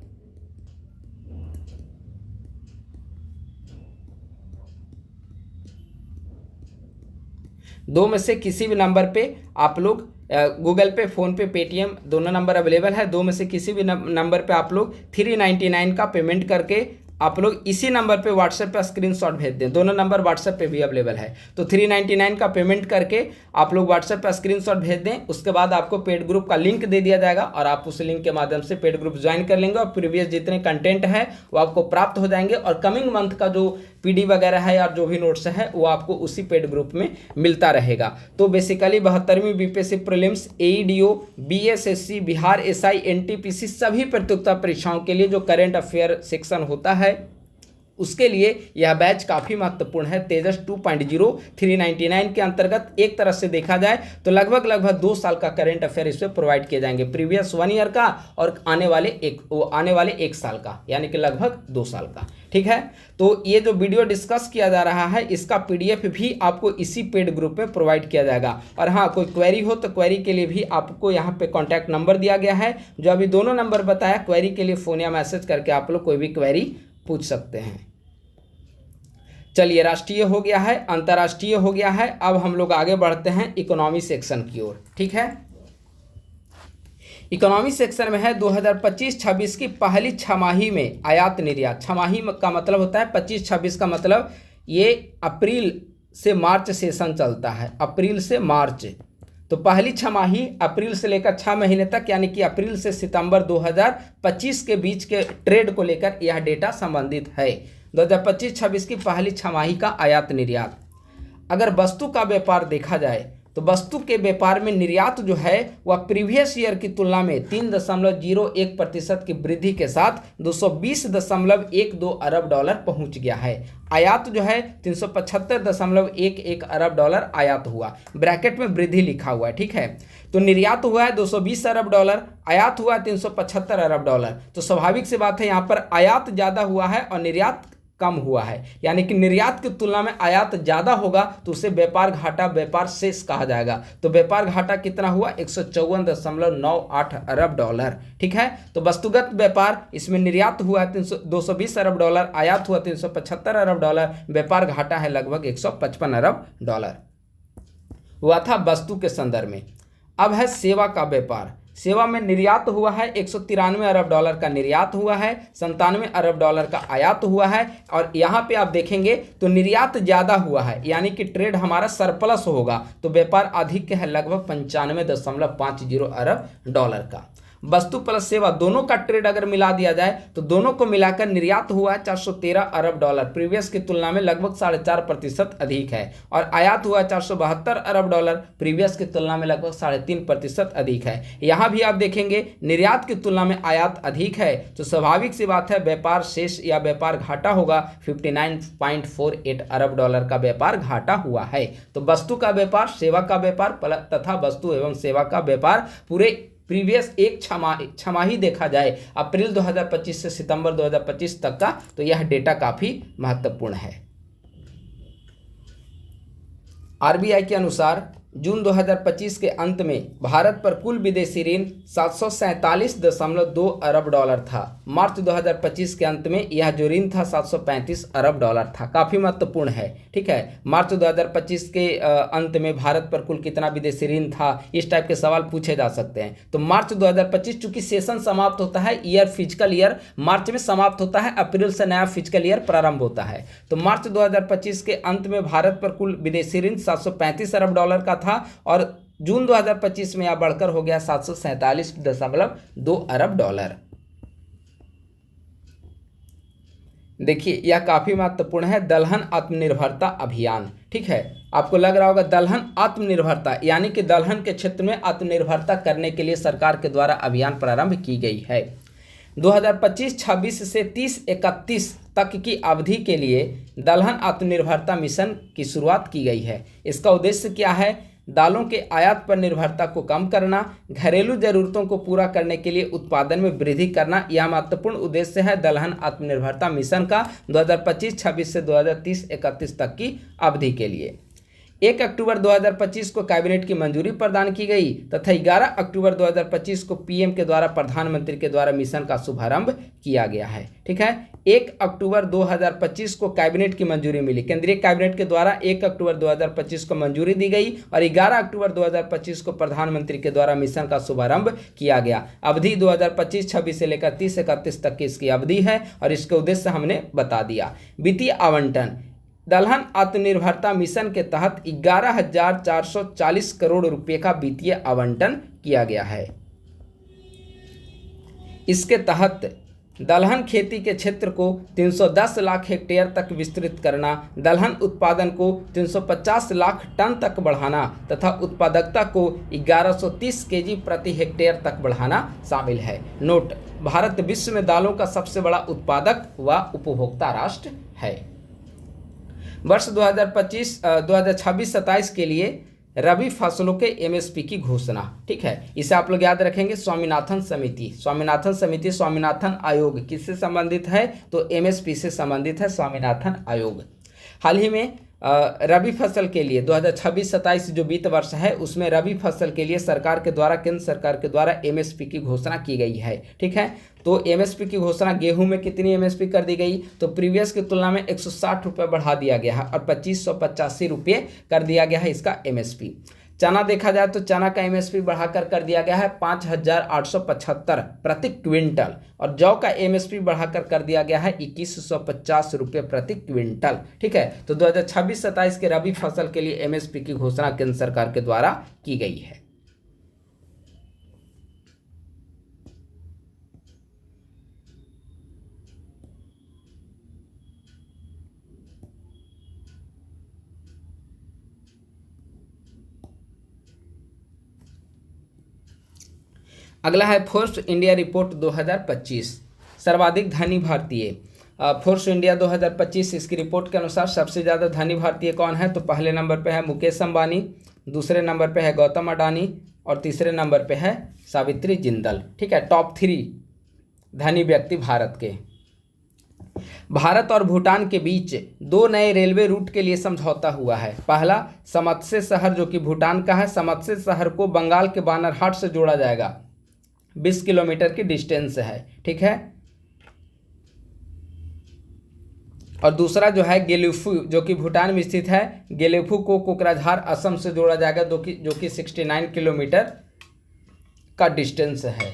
दो में से किसी भी नंबर पे आप लोग गूगल पे, फोन पे, पेटीएम दोनों नंबर अवेलेबल है। दो में से किसी भी नंबर पे आप लोग 399 का पेमेंट करके आप लोग इसी नंबर पे व्हाट्सएप पे स्क्रीनशॉट भेज दें। दोनों नंबर व्हाट्सएप पे भी अवेलेबल है। तो 399 का पेमेंट करके आप लोग व्हाट्सएप पे स्क्रीनशॉट भेज दें। उसके बाद आपको पेड ग्रुप का लिंक दे दिया जाएगा और आप उस लिंक के माध्यम से पेड ग्रुप ज्वाइन कर लेंगे और प्रीवियस जितने कंटेंट है वो आपको प्राप्त हो जाएंगे। और कमिंग मंथ का जो पीडी वगैरह है या जो भी नोट्स है वो आपको उसी पेड ग्रुप में मिलता रहेगा। तो बेसिकली 72वीं BPSC prelims, AEDO, BSSC, Bihar SI, NTPC सभी प्रतियोगिता परीक्षाओं के लिए जो करंट अफेयर सेक्शन होता है उसके लिए यह बैच काफ़ी महत्वपूर्ण है। तेजस 2.0 399 के अंतर्गत एक तरह से देखा जाए तो लगभग 2 साल का करंट अफेयर इसमें प्रोवाइड किए जाएंगे, प्रीवियस 1 ईयर का और आने वाले एक साल का, यानी कि लगभग 2 साल का। ठीक है, तो ये जो वीडियो डिस्कस किया जा रहा है इसका पीडीएफ भी आपको इसी पेड ग्रुप में प्रोवाइड किया जाएगा। और हाँ, कोई क्वेरी हो तो क्वेरी के लिए भी आपको यहाँ पे कॉन्टैक्ट नंबर दिया गया है, जो अभी दोनों नंबर बताया। क्वेरी के लिए फ़ोन या मैसेज करके आप लोग कोई भी क्वेरी पूछ सकते हैं। चलिए, राष्ट्रीय हो गया है, अंतर्राष्ट्रीय हो गया है। अब हम लोग आगे बढ़ते हैं इकोनॉमी सेक्शन की ओर। ठीक है, इकोनॉमी सेक्शन में है 2025-26 की पहली छमाही में आयात निर्यात। छमाही का मतलब होता है 25-26 का मतलब ये अप्रैल से मार्च सेशन चलता है, अप्रैल से मार्च। तो पहली छमाही अप्रैल से लेकर 6 महीने तक, यानी कि अप्रैल से सितंबर 2025 के बीच के ट्रेड को लेकर यह डेटा संबंधित है। 2025-26 की पहली छमाही का आयात निर्यात। अगर वस्तु का व्यापार देखा जाए तो वस्तु के व्यापार में निर्यात जो है वह प्रीवियस ईयर की तुलना में 3.01% की वृद्धि के साथ 220.12 अरब डॉलर पहुंच गया है। आयात जो है 375.11 अरब डॉलर आयात हुआ, ब्रैकेट में वृद्धि लिखा हुआ है। ठीक है, तो निर्यात हुआ है 220 अरब डॉलर, आयात हुआ 375 अरब डॉलर। तो स्वाभाविक सी बात है यहाँ पर आयात ज़्यादा हुआ है और निर्यात कम हुआ है, यानी कि निर्यात की तुलना में आयात ज़्यादा होगा तो उसे व्यापार घाटा, व्यापार शेष कहा जाएगा। तो व्यापार घाटा कितना हुआ? 154.98 अरब डॉलर। ठीक है, तो वस्तुगत व्यापार इसमें निर्यात हुआ है 220 अरब डॉलर, आयात हुआ 375 अरब डॉलर, व्यापार घाटा है लगभग 155 अरब डॉलर हुआ था वस्तु के संदर्भ में। अब है सेवा का व्यापार। सेवा में निर्यात हुआ है 193 अरब डॉलर का निर्यात हुआ है, 97 अरब डॉलर का आयात हुआ है। और यहाँ पे आप देखेंगे तो निर्यात ज़्यादा हुआ है, यानी कि ट्रेड हमारा सरप्लस होगा, तो व्यापार अधिक है लगभग 95.50 अरब डॉलर का। वस्तु प्लस सेवा दोनों का ट्रेड अगर मिला दिया जाए तो दोनों को मिलाकर निर्यात हुआ है 413 अरब डॉलर, प्रीवियस की तुलना में लगभग 4.5% अधिक है। और आयात हुआ 472 अरब डॉलर, प्रीवियस की तुलना में लगभग 3.5% अधिक है। यहाँ भी आप देखेंगे निर्यात की तुलना में आयात अधिक है, तो स्वाभाविक सी बात है व्यापार शेष या व्यापार घाटा होगा। 59.48 अरब डॉलर का व्यापार घाटा हुआ है। तो वस्तु का व्यापार, सेवा का व्यापार तथा वस्तु एवं सेवा का व्यापार पूरे प्रीवियस एक छमाही देखा जाए अप्रैल 2025 से सितंबर 2025 तक का, तो यह डेटा काफी महत्वपूर्ण है। आरबीआई के अनुसार जून 2025 के अंत में भारत पर कुल विदेशी ऋण 747.2 अरब डॉलर था। मार्च 2025 के अंत में यह जो ऋण था 735 अरब डॉलर था। काफ़ी महत्वपूर्ण है, ठीक है। मार्च 2025 के अंत में भारत पर कुल कितना विदेशी ऋण था, इस टाइप के सवाल पूछे जा सकते हैं। तो मार्च 2025 चूंकि सेशन समाप्त होता है, ईयर फिजिकल ईयर मार्च में समाप्त होता है, अप्रैल से नया फिजिकल ईयर प्रारंभ होता है। तो मार्च 2025 के अंत में भारत पर कुल विदेशी ऋण 735 अरब डॉलर का था और जून 2025 में यह बढ़कर हो गया 747.2 अरब डॉलर। देखिए यह काफी महत्वपूर्ण है, दलहन आत्मनिर्भरता अभियान, ठीक है। आपको लग रहा होगा दलहन आत्मनिर्भरता, यानी कि दलहन के क्षेत्र में आत्मनिर्भरता करने के लिए सरकार के द्वारा अभियान प्रारंभ की गई है। 2025-26 से 30-31 तक की अवधि के लिए दलहन आत्मनिर्भरता मिशन की शुरुआत की गई है। इसका उद्देश्य क्या है? दालों के आयात पर निर्भरता को कम करना, घरेलू जरूरतों को पूरा करने के लिए उत्पादन में वृद्धि करना, यह महत्वपूर्ण उद्देश्य है दलहन आत्मनिर्भरता मिशन का 2025-26 से 2030-31 तक की अवधि के लिए। 1 अक्टूबर 2025 को कैबिनेट की मंजूरी प्रदान की गई तथा 11 अक्टूबर 2025 को पीएम के द्वारा प्रधानमंत्री के द्वारा मिशन का शुभारंभ किया गया है, ठीक है। 1 अक्टूबर 2025 को कैबिनेट की मंजूरी मिली, केंद्रीय कैबिनेट के द्वारा 1 अक्टूबर 2025 को मंजूरी दी गई और 11 अक्टूबर 2025 को प्रधानमंत्री के द्वारा मिशन का शुभारंभ किया गया। अवधि 2025-26 से लेकर 30-31 तक की इसकी अवधि है और इसके उद्देश्य हमने बता दिया। वित्तीय आवंटन, दलहन आत्मनिर्भरता मिशन के तहत 11,440 करोड़ रुपए का वित्तीय आवंटन किया गया है। इसके तहत दलहन खेती के क्षेत्र को 310 लाख हेक्टेयर तक विस्तृत करना, दलहन उत्पादन को 350 लाख टन तक बढ़ाना तथा उत्पादकता को 1130 केजी प्रति हेक्टेयर तक बढ़ाना शामिल है। नोट, भारत विश्व में दालों का सबसे बड़ा उत्पादक व उपभोक्ता राष्ट्र है। वर्ष 2026-27 के लिए रबी फसलों के एमएसपी की घोषणा, ठीक है। इसे आप लोग याद रखेंगे, स्वामीनाथन समिति, स्वामीनाथन आयोग किससे संबंधित है? तो एमएसपी से संबंधित है स्वामीनाथन आयोग। हाल ही में रबी फसल के लिए 2026-27 जो वित्त वर्ष है उसमें रबी फसल के लिए सरकार के द्वारा, केंद्र सरकार के द्वारा एमएसपी की घोषणा की गई है, ठीक है। तो एमएसपी की घोषणा गेहूं में कितनी एमएसपी कर दी गई? तो प्रीवियस की तुलना में 160 रुपये बढ़ा दिया गया है और 2585 रुपये कर दिया गया है इसका एमएसपी। चना देखा जाए तो चना का एमएसपी बढ़ाकर कर दिया गया है 5,875 प्रति क्विंटल और जौ का एमएसपी बढ़ाकर कर दिया गया है 2150 रुपये प्रति क्विंटल, ठीक है। तो 2026-27 के रबी फसल के लिए एमएसपी की घोषणा केंद्र सरकार के द्वारा की गई है। अगला है फोर्ब्स इंडिया रिपोर्ट 2025, सर्वाधिक धनी भारतीय। फोर्ब्स इंडिया 2025 इसकी रिपोर्ट के अनुसार सबसे ज़्यादा धनी भारतीय कौन है? तो पहले नंबर पे है मुकेश अंबानी, दूसरे नंबर पे है गौतम अडानी और तीसरे नंबर पे है सावित्री जिंदल, ठीक है। टॉप 3 धनी व्यक्ति भारत के। भारत और भूटान के बीच 2 नए रेलवे रूट के लिए समझौता हुआ है। पहला समत्से शहर जो कि भूटान का है, समत्से शहर को बंगाल के बानरहाट से जोड़ा जाएगा, 20 किलोमीटर की डिस्टेंस है, ठीक है। और दूसरा जो है गेलिफू जो कि भूटान में स्थित है, गेलिफू को कोकराझार असम से जोड़ा जाएगा जो कि 69 किलोमीटर का डिस्टेंस है।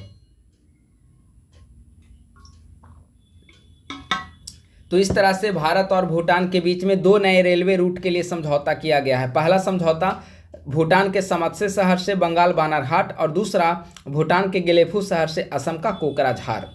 तो इस तरह से भारत और भूटान के बीच में 2 नए रेलवे रूट के लिए समझौता किया गया है। पहला समझौता भूटान के समत्से शहर से बंगाल बानरहाट और दूसरा भूटान के गेलेफू शहर से असम का कोकराझार।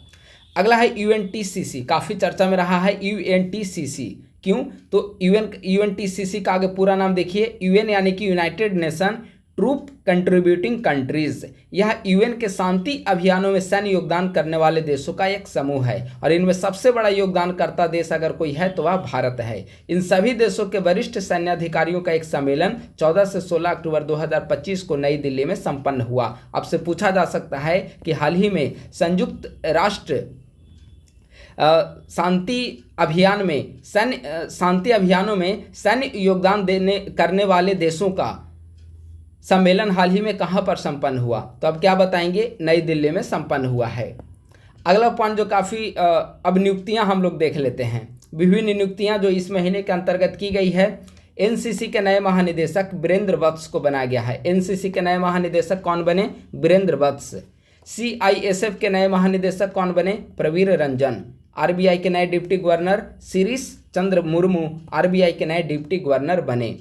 अगला है यूएनटीसीसी, काफ़ी चर्चा में रहा है यूएनटीसीसी। क्यों? तो यूएनटीसीसी का आगे पूरा नाम देखिए, यूएन यानी कि United Nation troop contributing countries. यह यूएन के शांति अभियानों में सैन्य योगदान करने वाले देशों का एक समूह है और इनमें सबसे बड़ा योगदानकर्ता देश अगर कोई है तो वह भारत है। इन सभी देशों के वरिष्ठ सैन्य अधिकारियों का एक सम्मेलन 14 से 16 अक्टूबर 2025 को नई दिल्ली में संपन्न हुआ। आपसे पूछा जा सकता है कि हाल ही में संयुक्त राष्ट्र शांति अभियानों में सैन्य योगदान करने वाले देशों का सम्मेलन हाल ही में कहाँ पर संपन्न हुआ? तो अब क्या बताएंगे, नई दिल्ली में संपन्न हुआ है। अगला पॉइंट जो काफ़ी अब नियुक्तियां हम लोग देख लेते हैं। विभिन्न नियुक्तियां जो इस महीने के अंतर्गत की गई है। एनसीसी के नए महानिदेशक वीरेंद्र वत्स को बनाया गया है। एनसीसी के नए महानिदेशक कौन बने? वीरेंद्र वत्स। सीआईएसएफ के नए महानिदेशक कौन बने? प्रवीर रंजन। आरबीआई के नए deputy governor Shirish Chandra Murmu RBI के नए डिप्टी गवर्नर बने।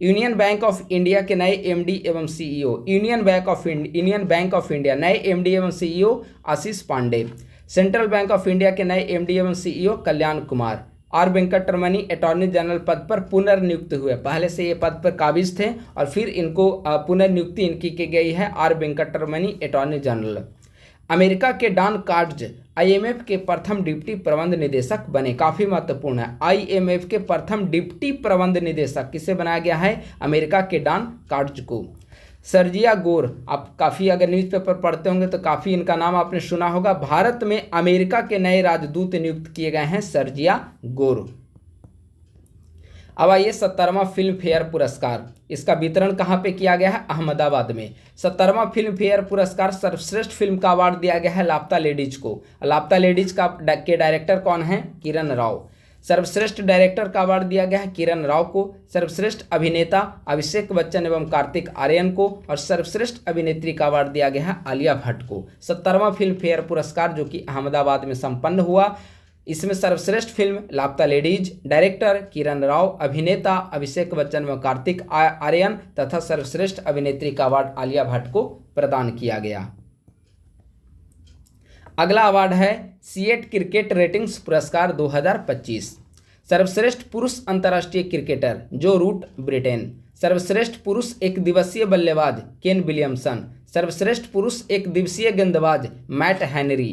यूनियन बैंक ऑफ इंडिया के नए एमडी एवं CEO, Union Bank of India नए एमडी एवं CEO Ashish Pandey. Central Bank of India के नए एमडी एवं CEO Kalyan Kumar. R Venkataramani attorney general पद पर पुनर्नियुक्त हुए। पहले से ये पद पर काबिज थे और फिर इनको पुनर्नियुक्ति इनकी की गई है। R Venkataramani attorney general. America के डॉन कार्ड्ज आईएमएफ के प्रथम डिप्टी प्रबंध निदेशक बने। काफ़ी महत्वपूर्ण है, आईएमएफ के प्रथम डिप्टी प्रबंध निदेशक किसे बनाया गया है? अमेरिका के डॉन कार्ड्ज को। सर्जिया गोर, आप काफ़ी अगर न्यूज़पेपर पढ़ते होंगे तो काफ़ी इनका नाम आपने सुना होगा। भारत में अमेरिका के नए राजदूत नियुक्त किए गए हैं सर्जिया गोर। अब आइए 70वां फिल्म फेयर पुरस्कार, इसका वितरण कहाँ पे किया गया है? अहमदाबाद में। 70वां फिल्म फेयर पुरस्कार सर्वश्रेष्ठ फिल्म का अवार्ड दिया गया है लापता लेडीज को। लापता लेडीज के डायरेक्टर कौन है? किरण राव। सर्वश्रेष्ठ डायरेक्टर का अवार्ड दिया गया है किरण राव को। सर्वश्रेष्ठ अभिनेता अभिषेक बच्चन एवं कार्तिक आर्यन को और सर्वश्रेष्ठ अभिनेत्री का अवार्ड दिया गया है आलिया भट्ट को। 70वां फिल्म फेयर पुरस्कार जो कि अहमदाबाद में संपन्न हुआ, इसमें सर्वश्रेष्ठ फिल्म लापता लेडीज, डायरेक्टर किरण राव, अभिनेता अभिषेक बच्चन व कार्तिक आर्यन तथा सर्वश्रेष्ठ अभिनेत्री का अवार्ड आलिया भट्ट को प्रदान किया गया। अगला अवार्ड है सीएट क्रिकेट रेटिंग्स पुरस्कार 2025। सर्वश्रेष्ठ पुरुष अंतर्राष्ट्रीय क्रिकेटर जो रूट ब्रिटेन। सर्वश्रेष्ठ पुरुष एक दिवसीय बल्लेबाज केन विलियमसन। सर्वश्रेष्ठ पुरुष एक दिवसीय गेंदबाज मैट हेनरी।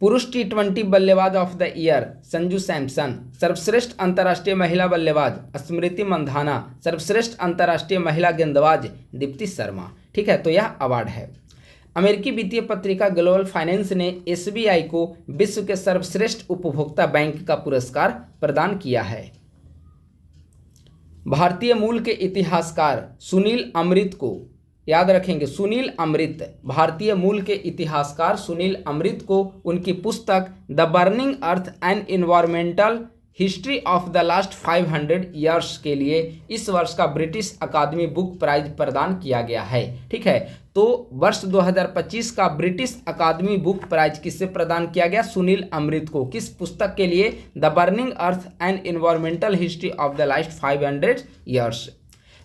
पुरुष टी20 बल्लेबाज of the year Sanju Samson. सर्वश्रेष्ठ अंतर्राष्ट्रीय महिला बल्लेबाज स्मृति मंधाना। सर्वश्रेष्ठ अंतर्राष्ट्रीय महिला गेंदबाज दीप्ति शर्मा। ठीक है, तो यह अवार्ड है। अमेरिकी वित्तीय पत्रिका ग्लोबल फाइनेंस ने एसबीआई को विश्व के सर्वश्रेष्ठ उपभोक्ता बैंक का पुरस्कार प्रदान किया है। भारतीय मूल के इतिहासकार सुनील अमृत को, याद रखेंगे सुनील अमृत, भारतीय मूल के इतिहासकार सुनील अमृत को उनकी पुस्तक the burning earth and environmental history of the last 500 years के लिए इस वर्ष का ब्रिटिश अकादमी बुक प्राइज प्रदान किया गया है। ठीक है, तो वर्ष 2025 का ब्रिटिश अकादमी बुक प्राइज किससे प्रदान किया गया? सुनील अमृत को। किस पुस्तक के लिए? The burning earth and environmental history of the last 500 years.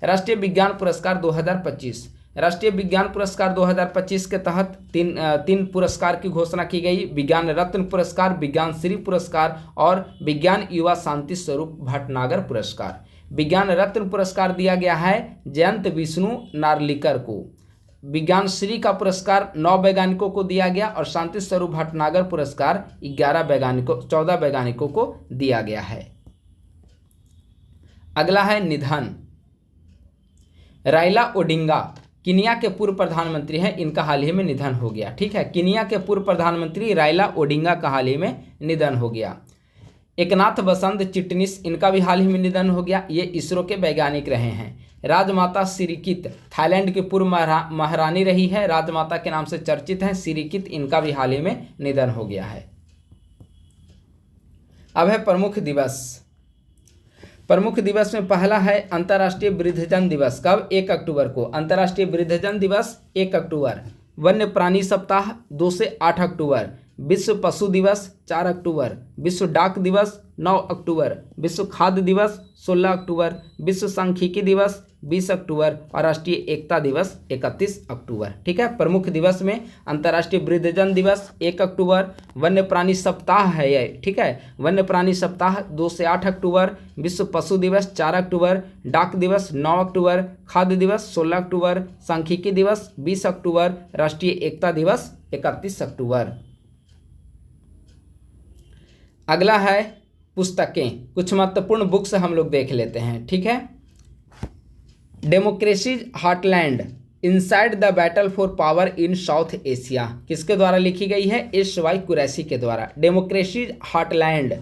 राष्ट्रीय विज्ञान पुरस्कार 2025। राष्ट्रीय विज्ञान पुरस्कार 2025 के तहत तीन पुरस्कार की घोषणा की गई। विज्ञान रत्न पुरस्कार, विज्ञान श्री पुरस्कार और विज्ञान युवा शांति स्वरूप भटनागर पुरस्कार। विज्ञान रत्न पुरस्कार दिया गया है जयंत विष्णु नार्लिकर को। विज्ञान श्री का पुरस्कार 9 वैज्ञानिकों को दिया गया और शांति स्वरूप भटनागर पुरस्कार 14 वैज्ञानिकों को दिया गया है। अगला है निधन। राइला ओडिंगा कीनिया के पूर्व प्रधानमंत्री हैं, इनका हाल ही में निधन हो गया। ठीक है, कीनिया के पूर्व प्रधानमंत्री राइला ओडिंगा का हाल ही में निधन हो गया। एकनाथ बसंत चिटनिस, इनका भी हाल ही में निधन हो गया। ये इसरो के वैज्ञानिक रहे हैं। राजमाता सिरिकित थाईलैंड की पूर्व महारानी रही है, राजमाता के नाम से चर्चित हैं सिरिकित, इनका भी हाल ही में निधन हो गया है। अब है प्रमुख दिवस। प्रमुख दिवस में पहला है अंतर्राष्ट्रीय वृद्धजन दिवस। कब? 1 अक्टूबर को अंतर्राष्ट्रीय वृद्धजन दिवस 1 अक्टूबर। वन्य प्राणी सप्ताह 2 से 8 अक्टूबर। विश्व पशु दिवस 4 अक्टूबर, विश्व डाक दिवस 9 अक्टूबर, विश्व खाद्य दिवस 16 अक्टूबर, विश्व सांख्यिकी दिवस 20 अक्टूबर और राष्ट्रीय एकता दिवस 31 अक्टूबर। ठीक है, प्रमुख दिवस में अंतर्राष्ट्रीय वृद्धजन दिवस 1 अक्टूबर, वन्य प्राणी सप्ताह है ये, ठीक है, वन्य प्राणी सप्ताह 2 से 8 अक्टूबर, विश्व पशु दिवस 4 अक्टूबर, डाक दिवस 9 अक्टूबर, खाद्य दिवस 16 अक्टूबर, सांख्यिकी दिवस 20 अक्टूबर, राष्ट्रीय एकता दिवस 31 अक्टूबर। अगला है पुस्तकें, कुछ महत्वपूर्ण बुक्स हम लोग देख लेते हैं। ठीक है, democracy's heartland inside the battle for power in South Asia किसके द्वारा लिखी गई है? एस.वाई. कुरैशी के द्वारा। Democracy's heartland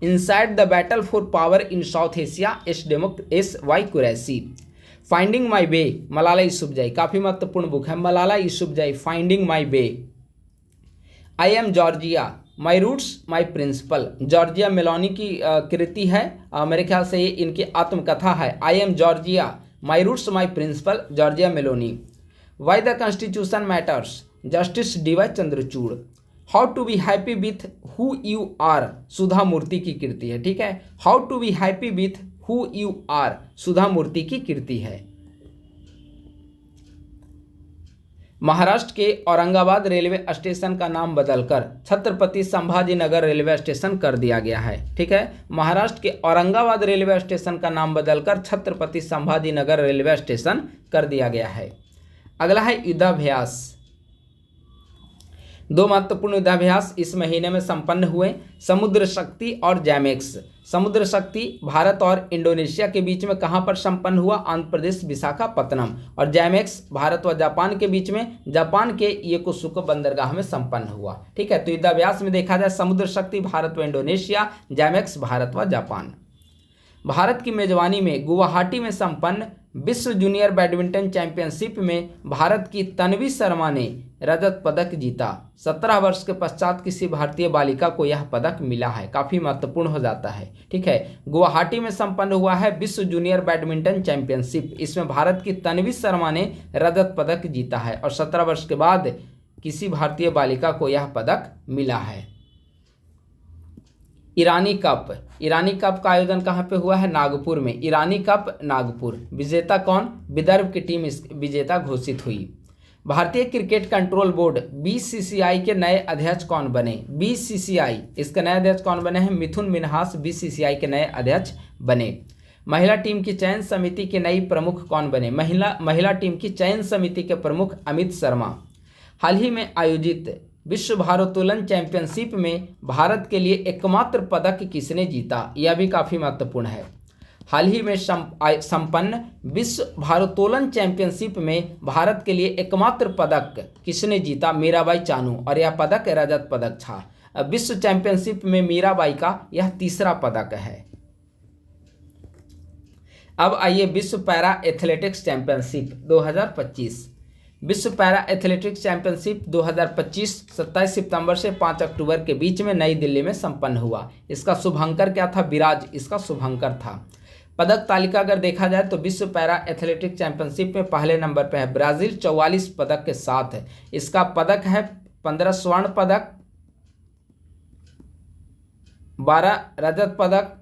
inside the battle for power in South Asia, S Y. Quraishi. Finding my way, Malala Yousafzai, काफ़ी महत्वपूर्ण बुक है Malala Yousafzai, finding my way. I am Giorgia, my roots my principle, Giorgia Meloni की कृति है, मेरे ख्याल से ये इनकी आत्मकथा है। I am Giorgia, my roots my principle, Giorgia Meloni. Why the constitution matters, justice D Y. Chandrachud. How to be happy with who you are, Sudha Murty की कृति है। ठीक है, how to be happy with who you are, Sudha Murty की कृति है। महाराष्ट्र के औरंगाबाद रेलवे स्टेशन का नाम बदलकर छत्रपति संभाजीनगर रेलवे स्टेशन कर दिया गया है। ठीक है, महाराष्ट्र के औरंगाबाद रेलवे स्टेशन का नाम बदलकर छत्रपति संभाजीनगर रेलवे स्टेशन कर दिया गया है। अगला है युद्धाभ्यास। 2 महत्वपूर्ण युद्धाभ्यास इस महीने में संपन्न हुए, समुद्र शक्ति और जैमेक्स। समुद्र शक्ति भारत और इंडोनेशिया के बीच में कहाँ पर संपन्न हुआ? आंध्र प्रदेश विशाखापत्तनम। और जैमेक्स भारत व जापान के बीच में जापान के योकोसुको बंदरगाह में संपन्न हुआ। ठीक है, तो युद्धाभ्यास में देखा जाए समुद्र शक्ति भारत व इंडोनेशिया, जैमेक्स भारत व जापान। भारत की मेजबानी में गुवाहाटी में संपन्न विश्व जूनियर बैडमिंटन चैंपियनशिप में भारत की तन्वी शर्मा ने रजत पदक जीता। 17 वर्ष के पश्चात किसी भारतीय बालिका को यह पदक मिला है, काफ़ी महत्वपूर्ण हो जाता है। ठीक है, गुवाहाटी में संपन्न हुआ है विश्व जूनियर बैडमिंटन चैंपियनशिप, इसमें भारत की तन्वी शर्मा ने रजत पदक जीता है और 17 वर्ष के बाद किसी भारतीय बालिका को यह पदक मिला है। ईरानी कप, ईरानी कप का आयोजन कहाँ पे हुआ है? नागपुर में। ईरानी कप नागपुर। विजेता कौन? विदर्भ की टीम इस विजेता घोषित हुई। भारतीय क्रिकेट कंट्रोल बोर्ड बीसीसीआई के नए अध्यक्ष कौन बने? बीसीसीआई इसके नए अध्यक्ष कौन बने हैं? मिथुन मिन्हास बीसीसीआई के नए अध्यक्ष बने। महिला टीम की चयन समिति के नई प्रमुख कौन बने? महिला टीम की चयन समिति के प्रमुख अमित शर्मा। हाल ही में आयोजित विश्व भारोत्तोलन चैंपियनशिप में भारत के लिए एकमात्र पदक किसने जीता? यह भी काफ़ी महत्वपूर्ण है। हाल ही में संपन्न विश्व भारोत्तोलन चैंपियनशिप में भारत के लिए एकमात्र पदक किसने जीता? मीराबाई चानू, और यह पदक रजत पदक था। विश्व चैंपियनशिप में मीराबाई का यह तीसरा पदक है। अब आइए विश्व पैरा एथलेटिक्स चैंपियनशिप 2025। विश्व पैरा एथलेटिक्स चैंपियनशिप 2025 27 सितंबर से 5 अक्टूबर के बीच में नई दिल्ली में संपन्न हुआ। इसका शुभंकर क्या था? विराज इसका शुभंकर था। पदक तालिका अगर देखा जाए तो विश्व पैरा एथलेटिक्स चैंपियनशिप में पहले नंबर पर है ब्राजील 44 पदक के साथ है। इसका पदक है 15 स्वर्ण पदक, 12 रजत पदक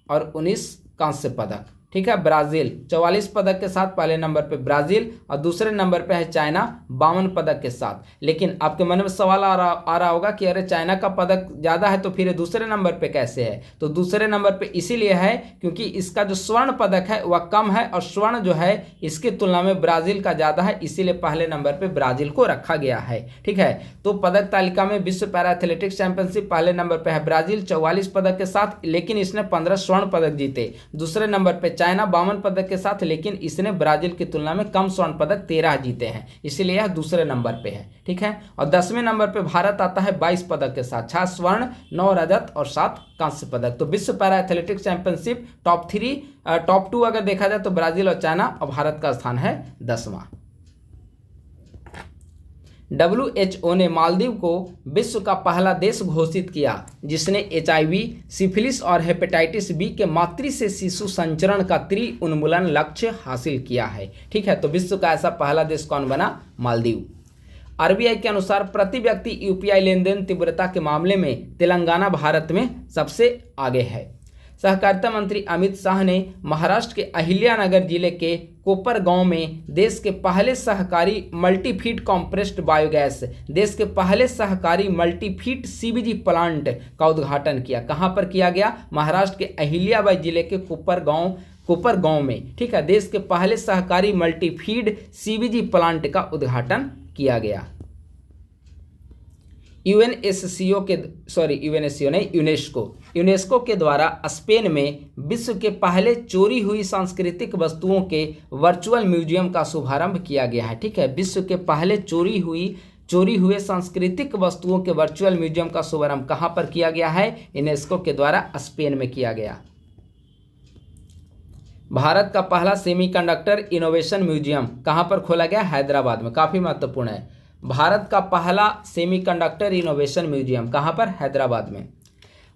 और 19 कांस्य पदक। ठीक है, ब्राजील 44 पदक के साथ पहले नंबर पे ब्राजील और दूसरे नंबर पे है चाइना 52 पदक के साथ। लेकिन आपके मन में सवाल आ रहा होगा कि अरे चाइना का पदक ज़्यादा है तो फिर दूसरे नंबर पे कैसे है? तो दूसरे नंबर पे इसीलिए है क्योंकि इसका जो स्वर्ण पदक है वह कम है और स्वर्ण जो है इसकी तुलना में ब्राज़ील का ज़्यादा है, इसीलिए पहले नंबर पर ब्राज़ील को रखा गया है। ठीक है, तो पदक तालिका में विश्व पैरा एथलेटिक्स चैंपियनशिप पहले नंबर पर है ब्राज़ील 44 पदक के साथ, लेकिन इसने 15 स्वर्ण पदक जीते। दूसरे नंबर पर चाइना 52 पदक के साथ, लेकिन इसने ब्राजील की तुलना में कम स्वर्ण पदक 13 जीते हैं, इसीलिए यह दूसरे नंबर पे है। ठीक है, और 10वें नंबर पे भारत आता है 22 पदक के साथ, 6 स्वर्ण 9 रजत और 7 कांस्य पदक। तो विश्व पैरा एथलेटिक्स चैंपियनशिप टॉप 2 अगर देखा जाए तो ब्राजील और चाइना, और भारत का स्थान है 10वां। WHO ने मालदीव को विश्व का पहला देश घोषित किया जिसने HIV, सिफिलिस और हेपेटाइटिस बी के मातृ से शिशु संचरण का त्रि-उन्मूलन लक्ष्य हासिल किया है। ठीक है, तो विश्व का ऐसा पहला देश कौन बना? मालदीव। आरबीआई के अनुसार प्रति व्यक्ति यूपीआई लेन देन तीव्रता के मामले में तेलंगाना भारत में सबसे आगे है। सहकारिता मंत्री अमित शाह ने महाराष्ट्र के अहिल्यानगर जिले के कोपर गांव में देश के पहले सहकारी मल्टीफीड कॉम्प्रेस्ड बायोगैस सीबीजी प्लांट का उद्घाटन किया। कहां पर किया गया? महाराष्ट्र के अहिल्याबाई जिले के कोपर गांव में, ठीक है। देश के पहले सहकारी मल्टीफीड सीबीजी प्लांट का उद्घाटन किया गया। यूनेस्को के द्वारा स्पेन में विश्व के पहले चोरी हुई सांस्कृतिक वस्तुओं के वर्चुअल म्यूजियम का शुभारंभ किया गया है, ठीक है। विश्व के पहले चोरी हुए सांस्कृतिक वस्तुओं के वर्चुअल म्यूजियम का शुभारंभ कहां पर किया गया है? यूनेस्को के द्वारा स्पेन में किया गया। भारत का पहला सेमीकंडक्टर इनोवेशन म्यूजियम कहां पर खोला गया? हैदराबाद में। काफी महत्वपूर्ण है। भारत का पहला सेमीकंडक्टर इनोवेशन म्यूजियम कहां पर? हैदराबाद में।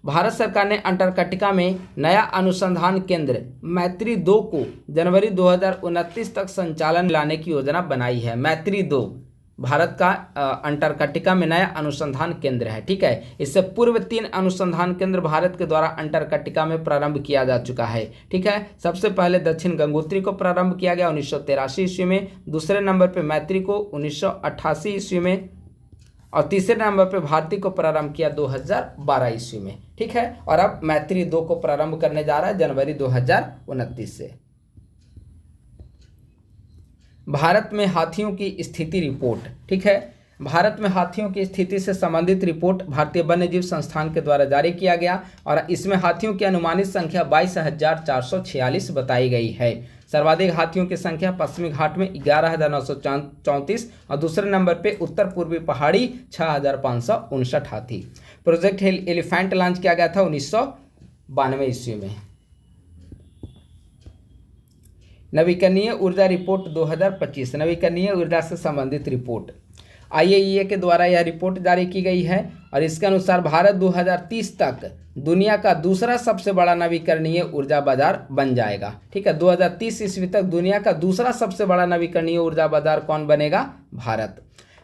भारत सरकार ने अंटार्कटिका में नया अनुसंधान केंद्र मैत्री 2 को जनवरी 2029 तक संचालन लाने की योजना बनाई है। मैत्री 2 भारत का अंटार्कटिका में नया अनुसंधान केंद्र है, ठीक है। इससे पूर्व 3 अनुसंधान केंद्र भारत के द्वारा अंटार्कटिका में प्रारंभ किया जा चुका है, ठीक है। सबसे पहले दक्षिण गंगोत्री को प्रारंभ किया गया 1983 ईस्वी में, दूसरे नंबर पे मैत्री को 1988 ईस्वी में, और तीसरे नंबर पे भारती को प्रारंभ किया 2012 ईस्वी में, ठीक है। और अब मैत्री 2 को प्रारंभ करने जा रहा है जनवरी 2029 से। भारत में हाथियों की स्थिति रिपोर्ट, ठीक है। भारत में हाथियों की स्थिति से संबंधित रिपोर्ट भारतीय वन्यजीव संस्थान के द्वारा जारी किया गया और इसमें हाथियों की अनुमानित संख्या 22,446 बताई गई है। सर्वाधिक हाथियों की संख्या पश्चिमी घाट में 11,934 और दूसरे नंबर पे उत्तर पूर्वी पहाड़ी 6,559 हाथी। प्रोजेक्ट एलिफेंट लॉन्च किया गया था 1992 ईस्वी में। नवीकरणीय ऊर्जा रिपोर्ट 2025, नवीकरणीय ऊर्जा से संबंधित रिपोर्ट IAEA के द्वारा यह रिपोर्ट जारी की गई है और इसके अनुसार भारत 2030 तक दुनिया का दूसरा सबसे बड़ा नवीकरणीय ऊर्जा बाजार बन जाएगा, ठीक है। 2030 ईस्वी तक दुनिया का दूसरा सबसे बड़ा नवीकरणीय ऊर्जा बाजार कौन बनेगा? भारत।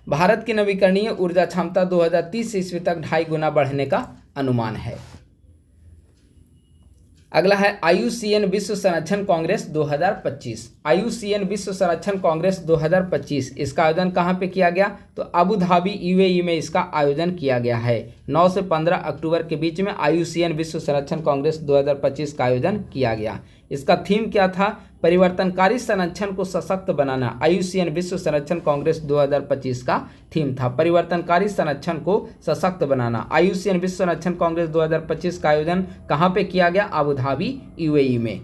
भारत की नवीकरणीय ऊर्जा क्षमता 2030 ईस्वी तक 2.5 गुना बढ़ने का अनुमान है। अगला है IUCN विश्व संरक्षण कांग्रेस 2025। IUCN विश्व संरक्षण कांग्रेस 2025 इसका आयोजन कहाँ पे किया गया? तो अबू धाबी UAE में इसका आयोजन किया गया है। 9 से 15 अक्टूबर के बीच में IUCN विश्व संरक्षण कांग्रेस 2025 का आयोजन किया गया। इसका थीम क्या था? परिवर्तनकारी संरक्षण को सशक्त बनाना। IUCN विश्व संरक्षण कांग्रेस 2025 का थीम था परिवर्तनकारी संरक्षण को सशक्त बनाना। IUCN विश्व संरक्षण कांग्रेस 2025 का आयोजन कहाँ पे किया गया? अबू धाबी UAE में।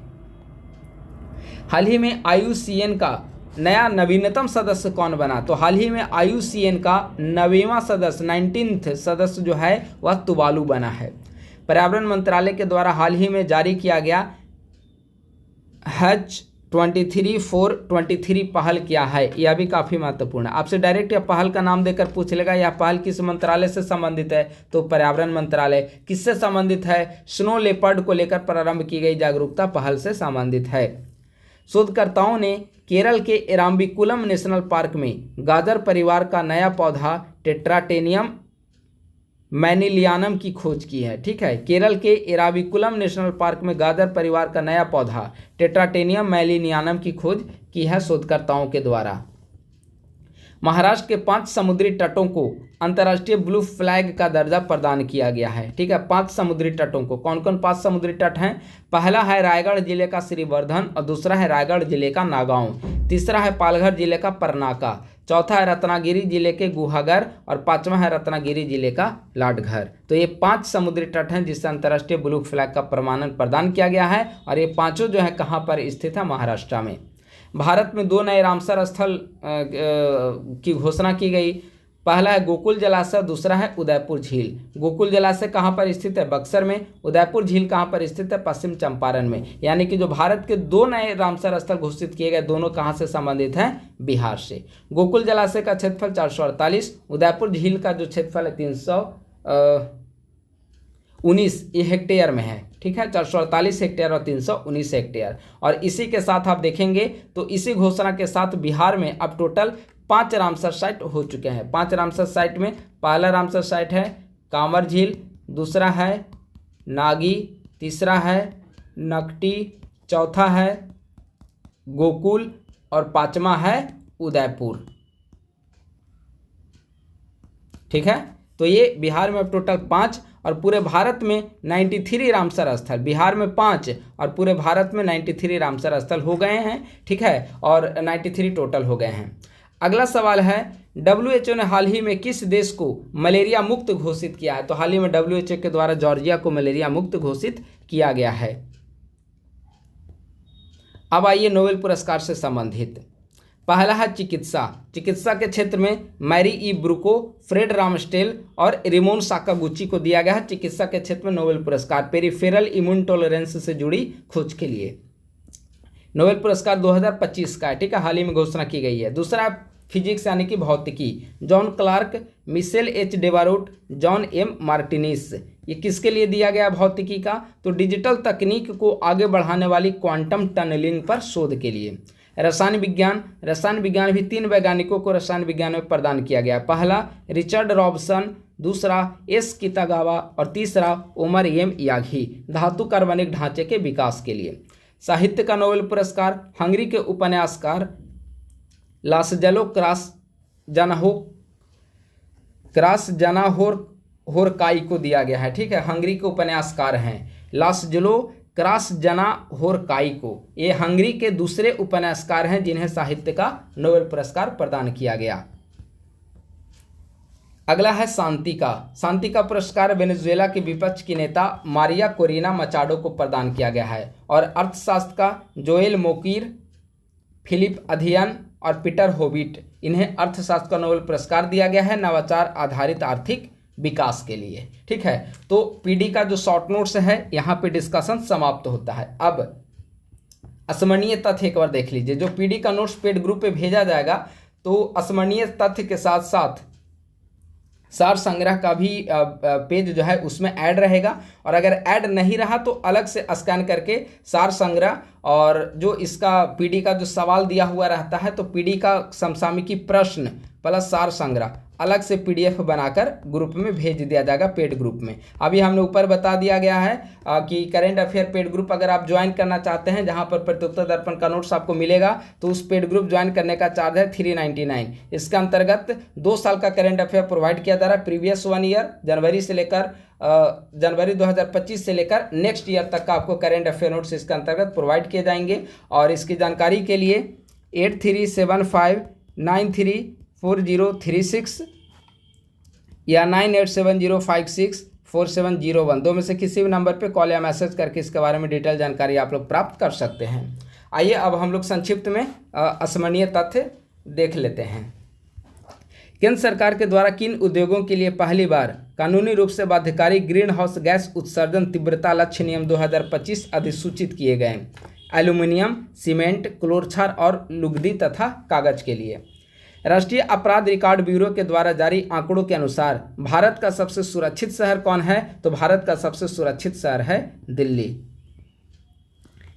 हाल ही में IUCN का नया नवीनतम सदस्य कौन बना? तो हाल ही में IUCN का 9वां सदस्य 19th सदस्य जो है वह तुवालू बना है। पर्यावरण मंत्रालय के द्वारा हाल ही में जारी किया गया H23/4/23 पहल क्या है? यह भी काफ़ी महत्वपूर्ण है। आपसे डायरेक्ट यह पहल का नाम देकर पूछ लेगा यह पहल किस मंत्रालय से संबंधित है? तो पर्यावरण मंत्रालय। किससे संबंधित है? स्नो लेपर्ड को लेकर प्रारंभ की गई जागरूकता पहल से संबंधित है। शोधकर्ताओं ने केरल के एराम्बिकुलम नेशनल पार्क में गाजर परिवार का नया पौधा टेट्राटेनियम मैनिलियानम की खोज की है, ठीक है। केरल के एराविकुलम नेशनल पार्क में गाजर परिवार का नया पौधा टेट्राटेनियम मैनिलियानम की खोज की है शोधकर्ताओं के द्वारा। महाराष्ट्र के 5 समुद्री तटों को अंतर्राष्ट्रीय ब्लू फ्लैग का दर्जा प्रदान किया गया है, ठीक है। 5 समुद्री तटों को, कौन कौन 5 समुद्री तट हैं? पहला है रायगढ़ जिले का श्रीवर्धन और दूसरा है रायगढ़ जिले का नागांव, तीसरा है पालघर जिले का परनाका, चौथा है रत्नागिरी जिले के गुहागर और 5वां है रत्नागिरी जिले का लाटघर। तो ये 5 समुद्री तट हैं जिससे अंतर्राष्ट्रीय ब्लू फ्लैग का प्रमाणन प्रदान किया गया है और ये पांचों जो है कहाँ पर स्थित है? महाराष्ट्र में। भारत में 2 नए रामसर स्थल की घोषणा की गई। पहला है गोकुल जलाशय, दूसरा है उदयपुर झील। गोकुल जलाशय कहाँ पर स्थित है? बक्सर में। उदयपुर झील कहाँ पर स्थित है? पश्चिम चंपारण में। यानी कि जो भारत के 2 नए रामसर स्थल घोषित किए गए दोनों कहाँ से संबंधित हैं? बिहार से। गोकुल जलाशय का क्षेत्रफल 448, उदयपुर झील का जो क्षेत्रफल है 319 हेक्टेयर में है, ठीक है। 448 हेक्टेयर और 319 हेक्टेयर। और इसी के साथ आप देखेंगे तो इसी घोषणा के साथ बिहार में अब टोटल 5 रामसर साइट हो चुके हैं। 5 रामसर साइट में पहला रामसर साइट है कांवर झील, दूसरा है नागी, तीसरा है नकटी, चौथा है गोकुल और पांचवा है उदयपुर। ठीक है, तो ये बिहार में टोटल 5 और पूरे भारत में 93 रामसर स्थल, बिहार में 5 और पूरे भारत में 93 रामसर स्थल हो गए हैं। ठीक है, और 93 टोटल हो गए हैं। अगला सवाल है WHO ने हाल ही में किस देश को मलेरिया मुक्त घोषित किया है? तो हाल ही में WHO के द्वारा जॉर्जिया को मलेरिया मुक्त घोषित किया गया है। अब आइए नोबेल पुरस्कार से संबंधित। पहला है चिकित्सा के क्षेत्र में मैरी ई ब्रूको, फ्रेड रामस्टेल और रिमोन साकागुची को दिया गया है चिकित्सा के क्षेत्र में नोबेल पुरस्कार पेरिफेरल इम्यून टॉलरेंस से जुड़ी खोज के लिए। नोबेल पुरस्कार 2025 का है। ठीक है, हाल ही में घोषणा की गई है। दूसरा फिजिक्स यानी कि भौतिकी, John Clarke, Michel H Devoret, John M Martinis. ये किसके लिए दिया गया भौतिकी का? तो डिजिटल तकनीक को आगे बढ़ाने वाली क्वांटम टनलिंग पर शोध के लिए। रसायन विज्ञान भी 3 वैज्ञानिकों को रसायन विज्ञान में प्रदान किया गया। पहला रिचर्ड रॉबसन, दूसरा एस कितागावा और तीसरा ओमर एम यागी, धातु कार्बनिक ढांचे के विकास के लिए। साहित्य का नोबेल पुरस्कार हंगरी के उपन्यासकार लासजलो क्रासजनाहोरकाई को दिया गया है। ठीक है, हंगरी के उपन्यासकार हैं लासजलो क्रासजनाहोरकाई को। ये हंगरी के दूसरे उपन्यासकार हैं जिन्हें साहित्य का नोबेल पुरस्कार प्रदान किया गया। अगला है शांति का पुरस्कार वेनेजुएला के विपक्ष की नेता मारिया कोरिना मचाडो को प्रदान किया गया है। और अर्थशास्त्र का जोएल मोकीर, फिलिप अध्ययन और पीटर होबिट, इन्हें अर्थशास्त्र का नोबेल पुरस्कार दिया गया है नवाचार आधारित आर्थिक विकास के लिए। ठीक है, तो पीडी का जो शॉर्ट नोट्स है यहाँ पे डिस्कशन समाप्त होता है। अब अस्मरणीय तथ्य एक बार देख लीजिए। जो पीडी का नोट्स पेड ग्रुप पे भेजा जाएगा तो अस्मरणीय तथ्य के साथ साथ सार संग्रह का भी पेज जो है उसमें ऐड रहेगा, और अगर ऐड नहीं रहा तो अलग से स्कैन करके सार संग्रह और जो इसका पीडी का जो सवाल दिया हुआ रहता है तो पीडी का समसामयिकी प्रश्न प्लस सार संग्रह अलग से पीडीएफ बनाकर ग्रुप में भेज दिया जाएगा पेड ग्रुप में। अभी हमने ऊपर बता दिया गया है कि करेंट अफेयर पेड ग्रुप अगर आप ज्वाइन करना चाहते हैं जहां पर प्रतियोगिता दर्पण का नोट्स आपको मिलेगा तो उस पेड ग्रुप ज्वाइन करने का चार्ज है 399। इसके अंतर्गत 2 साल का करेंट अफेयर प्रोवाइड किया जा रहा है। प्रीवियस 1 ईयर जनवरी 2025 से लेकर नेक्स्ट ईयर तक का आपको करेंट अफेयर नोट्स इसके अंतर्गत प्रोवाइड किए जाएंगे। और इसकी जानकारी के लिए 8375934036 या 9870564701 दो में से किसी भी नंबर पे कॉल या मैसेज करके इसके बारे में डिटेल जानकारी आप लोग प्राप्त कर सकते हैं। आइए अब हम लोग संक्षिप्त में अस्मरणीय तथ्य देख लेते हैं। केंद्र सरकार के द्वारा किन उद्योगों के लिए पहली बार कानूनी रूप से बाध्यकारी ग्रीन हाउस गैस उत्सर्जन तीव्रता लक्ष्य नियम 2025 अधिसूचित किए गए? एल्यूमिनियम, सीमेंट, क्लोरक्षार और लुगदी तथा कागज के लिए। राष्ट्रीय अपराध रिकॉर्ड ब्यूरो के द्वारा जारी आंकड़ों के अनुसार भारत का सबसे सुरक्षित शहर कौन है? तो भारत का सबसे सुरक्षित शहर है दिल्ली।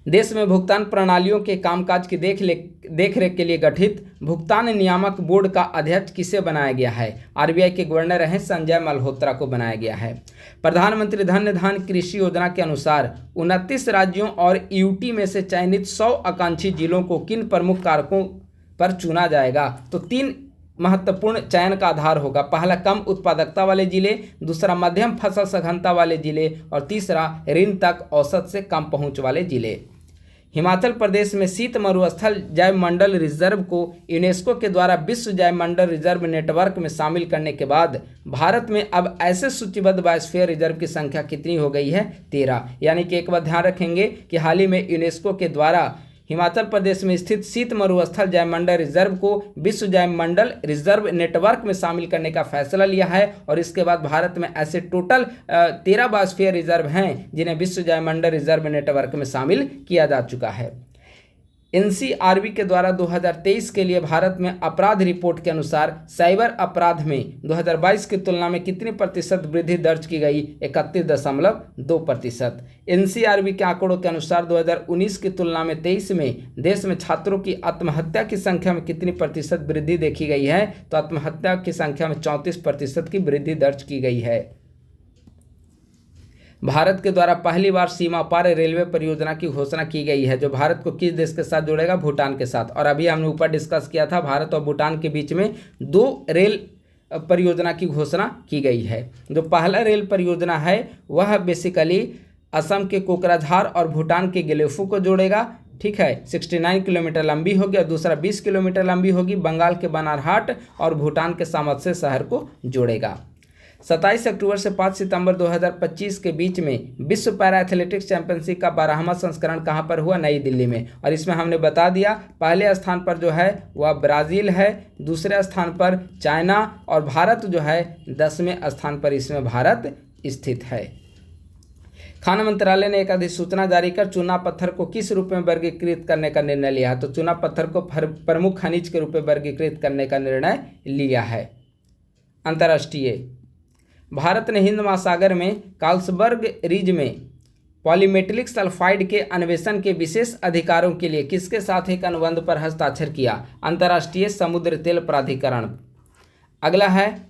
देश में भुगतान प्रणालियों के कामकाज की देखरेख के लिए गठित भुगतान नियामक बोर्ड का अध्यक्ष किसे बनाया गया है? आरबीआई के गवर्नर हैं संजय मल्होत्रा को बनाया गया है। प्रधानमंत्री धन धान कृषि योजना के अनुसार 29 राज्यों और यूटी में से चयनित 100 आकांक्षी जिलों को किन प्रमुख कारकों पर चुना जाएगा? तो 3 महत्वपूर्ण चयन का आधार होगा। पहला कम उत्पादकता वाले जिले, दूसरा मध्यम फसल सघनता वाले जिले और तीसरा ऋण तक औसत से कम पहुंच वाले जिले। हिमाचल प्रदेश में शीत मरुस्थल जैव मंडल रिजर्व को यूनेस्को के द्वारा विश्व जैव मंडल रिजर्व नेटवर्क में शामिल करने के बाद भारत में अब ऐसे सूचीबद्ध बायोस्फीयर रिजर्व की संख्या कितनी हो गई है? 13। यानी कि एक बात ध्यान रखेंगे कि हाल ही में यूनेस्को के द्वारा हिमाचल प्रदेश में स्थित शीत मरुस्थल जैवमंडल रिजर्व को विश्व जैवमंडल रिजर्व नेटवर्क में शामिल करने का फैसला लिया है। और इसके बाद भारत में ऐसे टोटल 13 बायोस्फीयर रिजर्व हैं जिन्हें विश्व जैवमंडल रिजर्व नेटवर्क में शामिल किया जा चुका है। एनसीआरबी के द्वारा 2023 के लिए भारत में अपराध रिपोर्ट के अनुसार साइबर अपराध में 2022 की तुलना में कितनी प्रतिशत वृद्धि दर्ज की गई? 31.2%। एनसीआरबी के आंकड़ों के अनुसार 2019 की तुलना में 23 में देश में छात्रों की आत्महत्या की संख्या में कितनी प्रतिशत वृद्धि देखी गई है? तो आत्महत्या की संख्या में 34% की वृद्धि दर्ज की गई है। भारत के द्वारा पहली बार सीमा पार रेलवे परियोजना की घोषणा की गई है, जो भारत को किस देश के साथ जोड़ेगा? भूटान के साथ। और अभी हमने ऊपर डिस्कस किया था, भारत और भूटान के बीच में 2 रेल परियोजना की घोषणा की गई है। जो पहला रेल परियोजना है वह बेसिकली असम के कोकराझार और भूटान के गेलेफू को जोड़ेगा, ठीक है, 69 किलोमीटर लंबी होगी। और दूसरा 20 किलोमीटर लंबी होगी, बंगाल के बनारहाट और भूटान के सामतसे शहर को जोड़ेगा। 27 अक्टूबर से 5 सितंबर 2025 के बीच में विश्व पैरा एथलेटिक्स चैंपियनशिप का 12वां संस्करण कहां पर हुआ? नई दिल्ली में। और इसमें हमने बता दिया, पहले स्थान पर जो है वह ब्राज़ील है, दूसरे स्थान पर चाइना, और भारत जो है 10वें स्थान पर इसमें भारत स्थित है। खान मंत्रालय ने एक अधिसूचना जारी कर चूना पत्थर को किस रूप में वर्गीकृत करने का निर्णय लिया है? तो चूना पत्थर को प्रमुख खनिज के रूप में वर्गीकृत करने का निर्णय लिया है। अंतर्राष्ट्रीय, भारत ने हिंद महासागर में कार्लसबर्ग रिज में पॉलीमेटलिक सल्फाइड के अन्वेषण के विशेष अधिकारों के लिए किसके साथ एक अनुबंध पर हस्ताक्षर किया? अंतर्राष्ट्रीय समुद्र तेल प्राधिकरण। अगला है,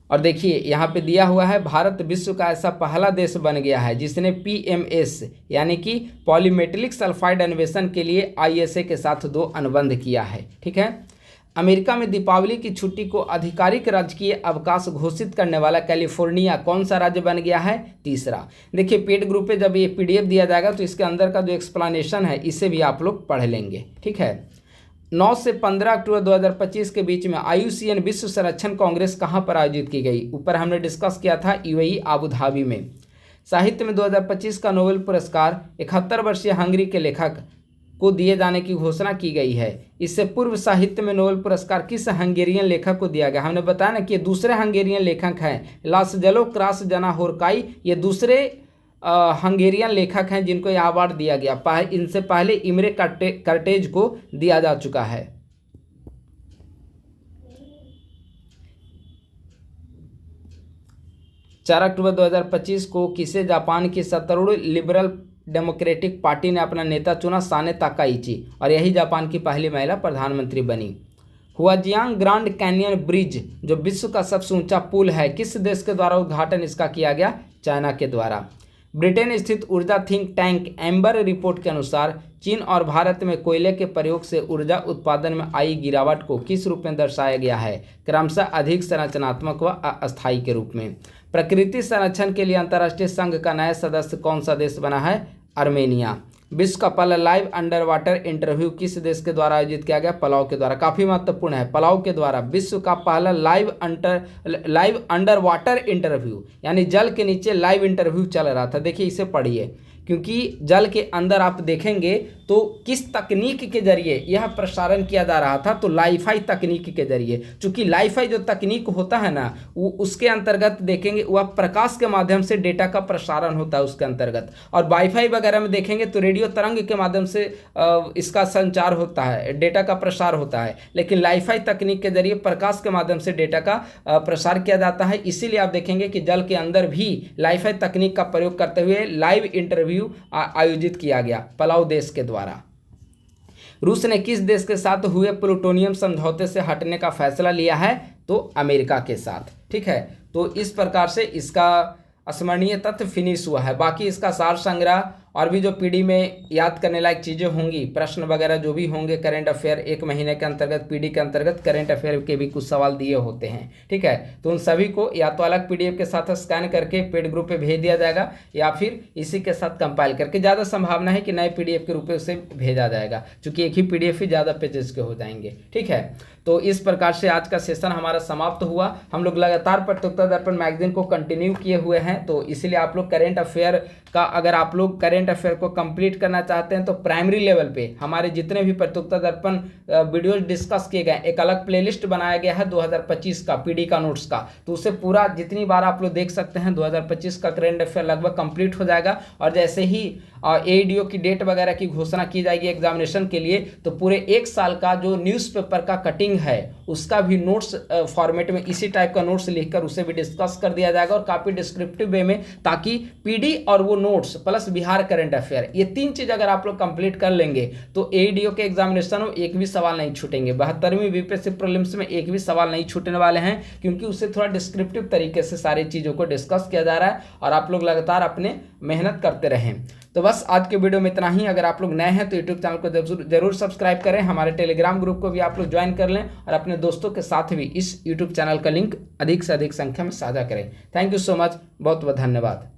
और देखिए यहाँ पे दिया हुआ है, भारत विश्व का ऐसा पहला देश बन गया है जिसने PMS यानी कि पॉलीमेटलिक सल्फाइड अन्वेषण के लिए ISA के साथ 2 अनुबंध किया है, ठीक है। अमेरिका में दीपावली की छुट्टी को आधिकारिक राजकीय अवकाश घोषित करने वाला कैलिफोर्निया कौन सा राज्य बन गया है? तीसरा। देखिए पेड ग्रुप पे जब ये PDF दिया जाएगा तो इसके अंदर का जो एक्सप्लेनेशन है इसे भी आप लोग पढ़ लेंगे, ठीक है। 9 से 15 अक्टूबर 2025 के बीच में IUCN विश्व संरक्षण कांग्रेस कहाँ पर आयोजित की गई? ऊपर हमने डिस्कस किया था UAE आबू धाबी में। साहित्य में 2025 का नोबेल पुरस्कार 71 वर्षीय हंगरी के लेखक को दिए जाने की घोषणा की गई है। इससे पूर्व साहित्य में नोबेल पुरस्कार किस हंगेरियन लेखक को दिया गया? हमने बताया ना कि ये दूसरे हंगेरियन लेखक हैं, लासजलो क्रासजनाहोरकाई, ये दूसरे हंगेरियन लेखक हैं जिनको यह अवार्ड दिया गया। इनसे पहले इमरे कर्टेज को दिया जा चुका है। चार अक्टूबर 2025 को किसे जापान की सत्तारूढ़ लिबरल डेमोक्रेटिक पार्टी ने अपना नेता चुना? साने ताकाइची, और यही जापान की पहली महिला प्रधानमंत्री बनी। हुआजियांग ग्रांड कैनियन ब्रिज जो विश्व का सबसे ऊंचा पुल है, किस देश के द्वारा उद्घाटन इसका किया गया? चाइना के द्वारा। ब्रिटेन स्थित ऊर्जा थिंक टैंक एम्बर रिपोर्ट के अनुसार चीन और भारत में कोयले के प्रयोग से ऊर्जा उत्पादन में आई गिरावट को किस रूप में दर्शाया गया है? क्रमशः अधिक संरचनात्मक व अस्थायी के रूप में। प्रकृति संरक्षण के लिए अंतर्राष्ट्रीय संघ का नया सदस्य कौन सा देश बना है? अर्मेनिया। विश्व का पहला लाइव अंडर वाटर इंटरव्यू किस देश के द्वारा आयोजित किया गया? पलाव के द्वारा। काफ़ी महत्वपूर्ण है, पलाव के द्वारा विश्व का पहला लाइव अंडर वाटर इंटरव्यू, यानी जल के नीचे लाइव इंटरव्यू चल रहा था। देखिए इसे पढ़िए, क्योंकि जल के अंदर आप देखेंगे तो किस तकनीक के जरिए यह प्रसारण किया जा रहा था? तो लाईफाई तकनीक के जरिए। चूंकि लाईफाई जो तकनीक होता है ना, वो उसके अंतर्गत देखेंगे वह प्रकाश के माध्यम से डेटा का प्रसारण होता है उसके अंतर्गत। और वाईफाई वगैरह में देखेंगे तो रेडियो तरंग के माध्यम से इसका संचार होता है, डेटा का प्रसार होता है। लेकिन लाईफाई तकनीक के जरिए प्रकाश के माध्यम से डेटा का प्रसार किया जाता है। इसीलिए आप देखेंगे कि जल के अंदर भी लाईफाई तकनीक का प्रयोग करते हुए लाइव इंटरव्यू आयोजित किया गया पलाव देश के द्वारा। रूस ने किस देश के साथ हुए प्लूटोनियम समझौते से हटने का फैसला लिया है? तो अमेरिका के साथ, ठीक है। तो इस प्रकार से इसका स्मरणीय तथ्य फिनिश हुआ है। बाकी इसका सार संग्रह और भी जो पीडी में याद करने लायक चीज़ें होंगी, प्रश्न वगैरह जो भी होंगे करेंट अफेयर, 1 महीने के अंतर्गत पीडी के अंतर्गत करेंट अफेयर के भी कुछ सवाल दिए होते हैं, ठीक है। तो उन सभी को या तो अलग PDF के साथ स्कैन करके पेड ग्रुप पे भेज दिया जाएगा या फिर इसी के साथ कंपाइल करके, ज़्यादा संभावना है कि नए PDF के रूप में उसे भेजा जाएगा, क्योंकि एक ही PDF ही ज़्यादा पेजेस के हो जाएंगे, ठीक है। तो इस प्रकार से आज का सेशन हमारा समाप्त हुआ। हम लोग लगातार प्रतियोगिता दर्पण मैगजीन को कंटिन्यू किए हुए हैं, तो इसलिए आप लोग करेंट अफेयर का, अगर आप लोग करेंट अफेयर को कंप्लीट करना चाहते हैं तो प्राइमरी लेवल पे हमारे जितने भी प्रतियोगिता दर्पण वीडियोज डिस्कस किए गए, एक अलग प्लेलिस्ट बनाया गया है 2025 का PD का नोट्स का, तो उसे पूरा जितनी बार आप लोग देख सकते हैं 2025 का करेंट अफेयर लगभग कंप्लीट हो जाएगा। और जैसे ही AEDO की डेट वगैरह की घोषणा की जाएगी एग्जामिनेशन के लिए, तो पूरे 1 साल का जो न्यूज़पेपर का कटिंग है उसका भी नोट्स फॉर्मेट में इसी टाइप का नोट्स लिखकर उसे भी डिस्कस कर दिया जाएगा, और काफ़ी डिस्क्रिप्टिव वे में, ताकि PD और वो notes plus Bihar current affair, ये 3 चीज़ अगर आप लोग कंप्लीट कर लेंगे तो AEDO के एग्जामिनेशन में एक भी सवाल नहीं छूटेंगे। 72वीं BPSC प्रीलिम्स में एक भी सवाल नहीं छूटने वाले हैं, क्योंकि उसे थोड़ा डिस्क्रिप्टिव तरीके से सारी चीज़ों को डिस्कस किया जा रहा है, और आप लोग लगातार अपने मेहनत करते रहें। तो बस आज के वीडियो में इतना ही। अगर आप लोग नए हैं तो यूट्यूब चैनल को जरूर सब्सक्राइब करें, हमारे टेलीग्राम ग्रुप को भी आप लोग ज्वाइन कर लें, और अपने दोस्तों के साथ भी इस यूट्यूब चैनल का लिंक अधिक से अधिक संख्या में साझा करें। थैंक यू सो मच, बहुत बहुत धन्यवाद।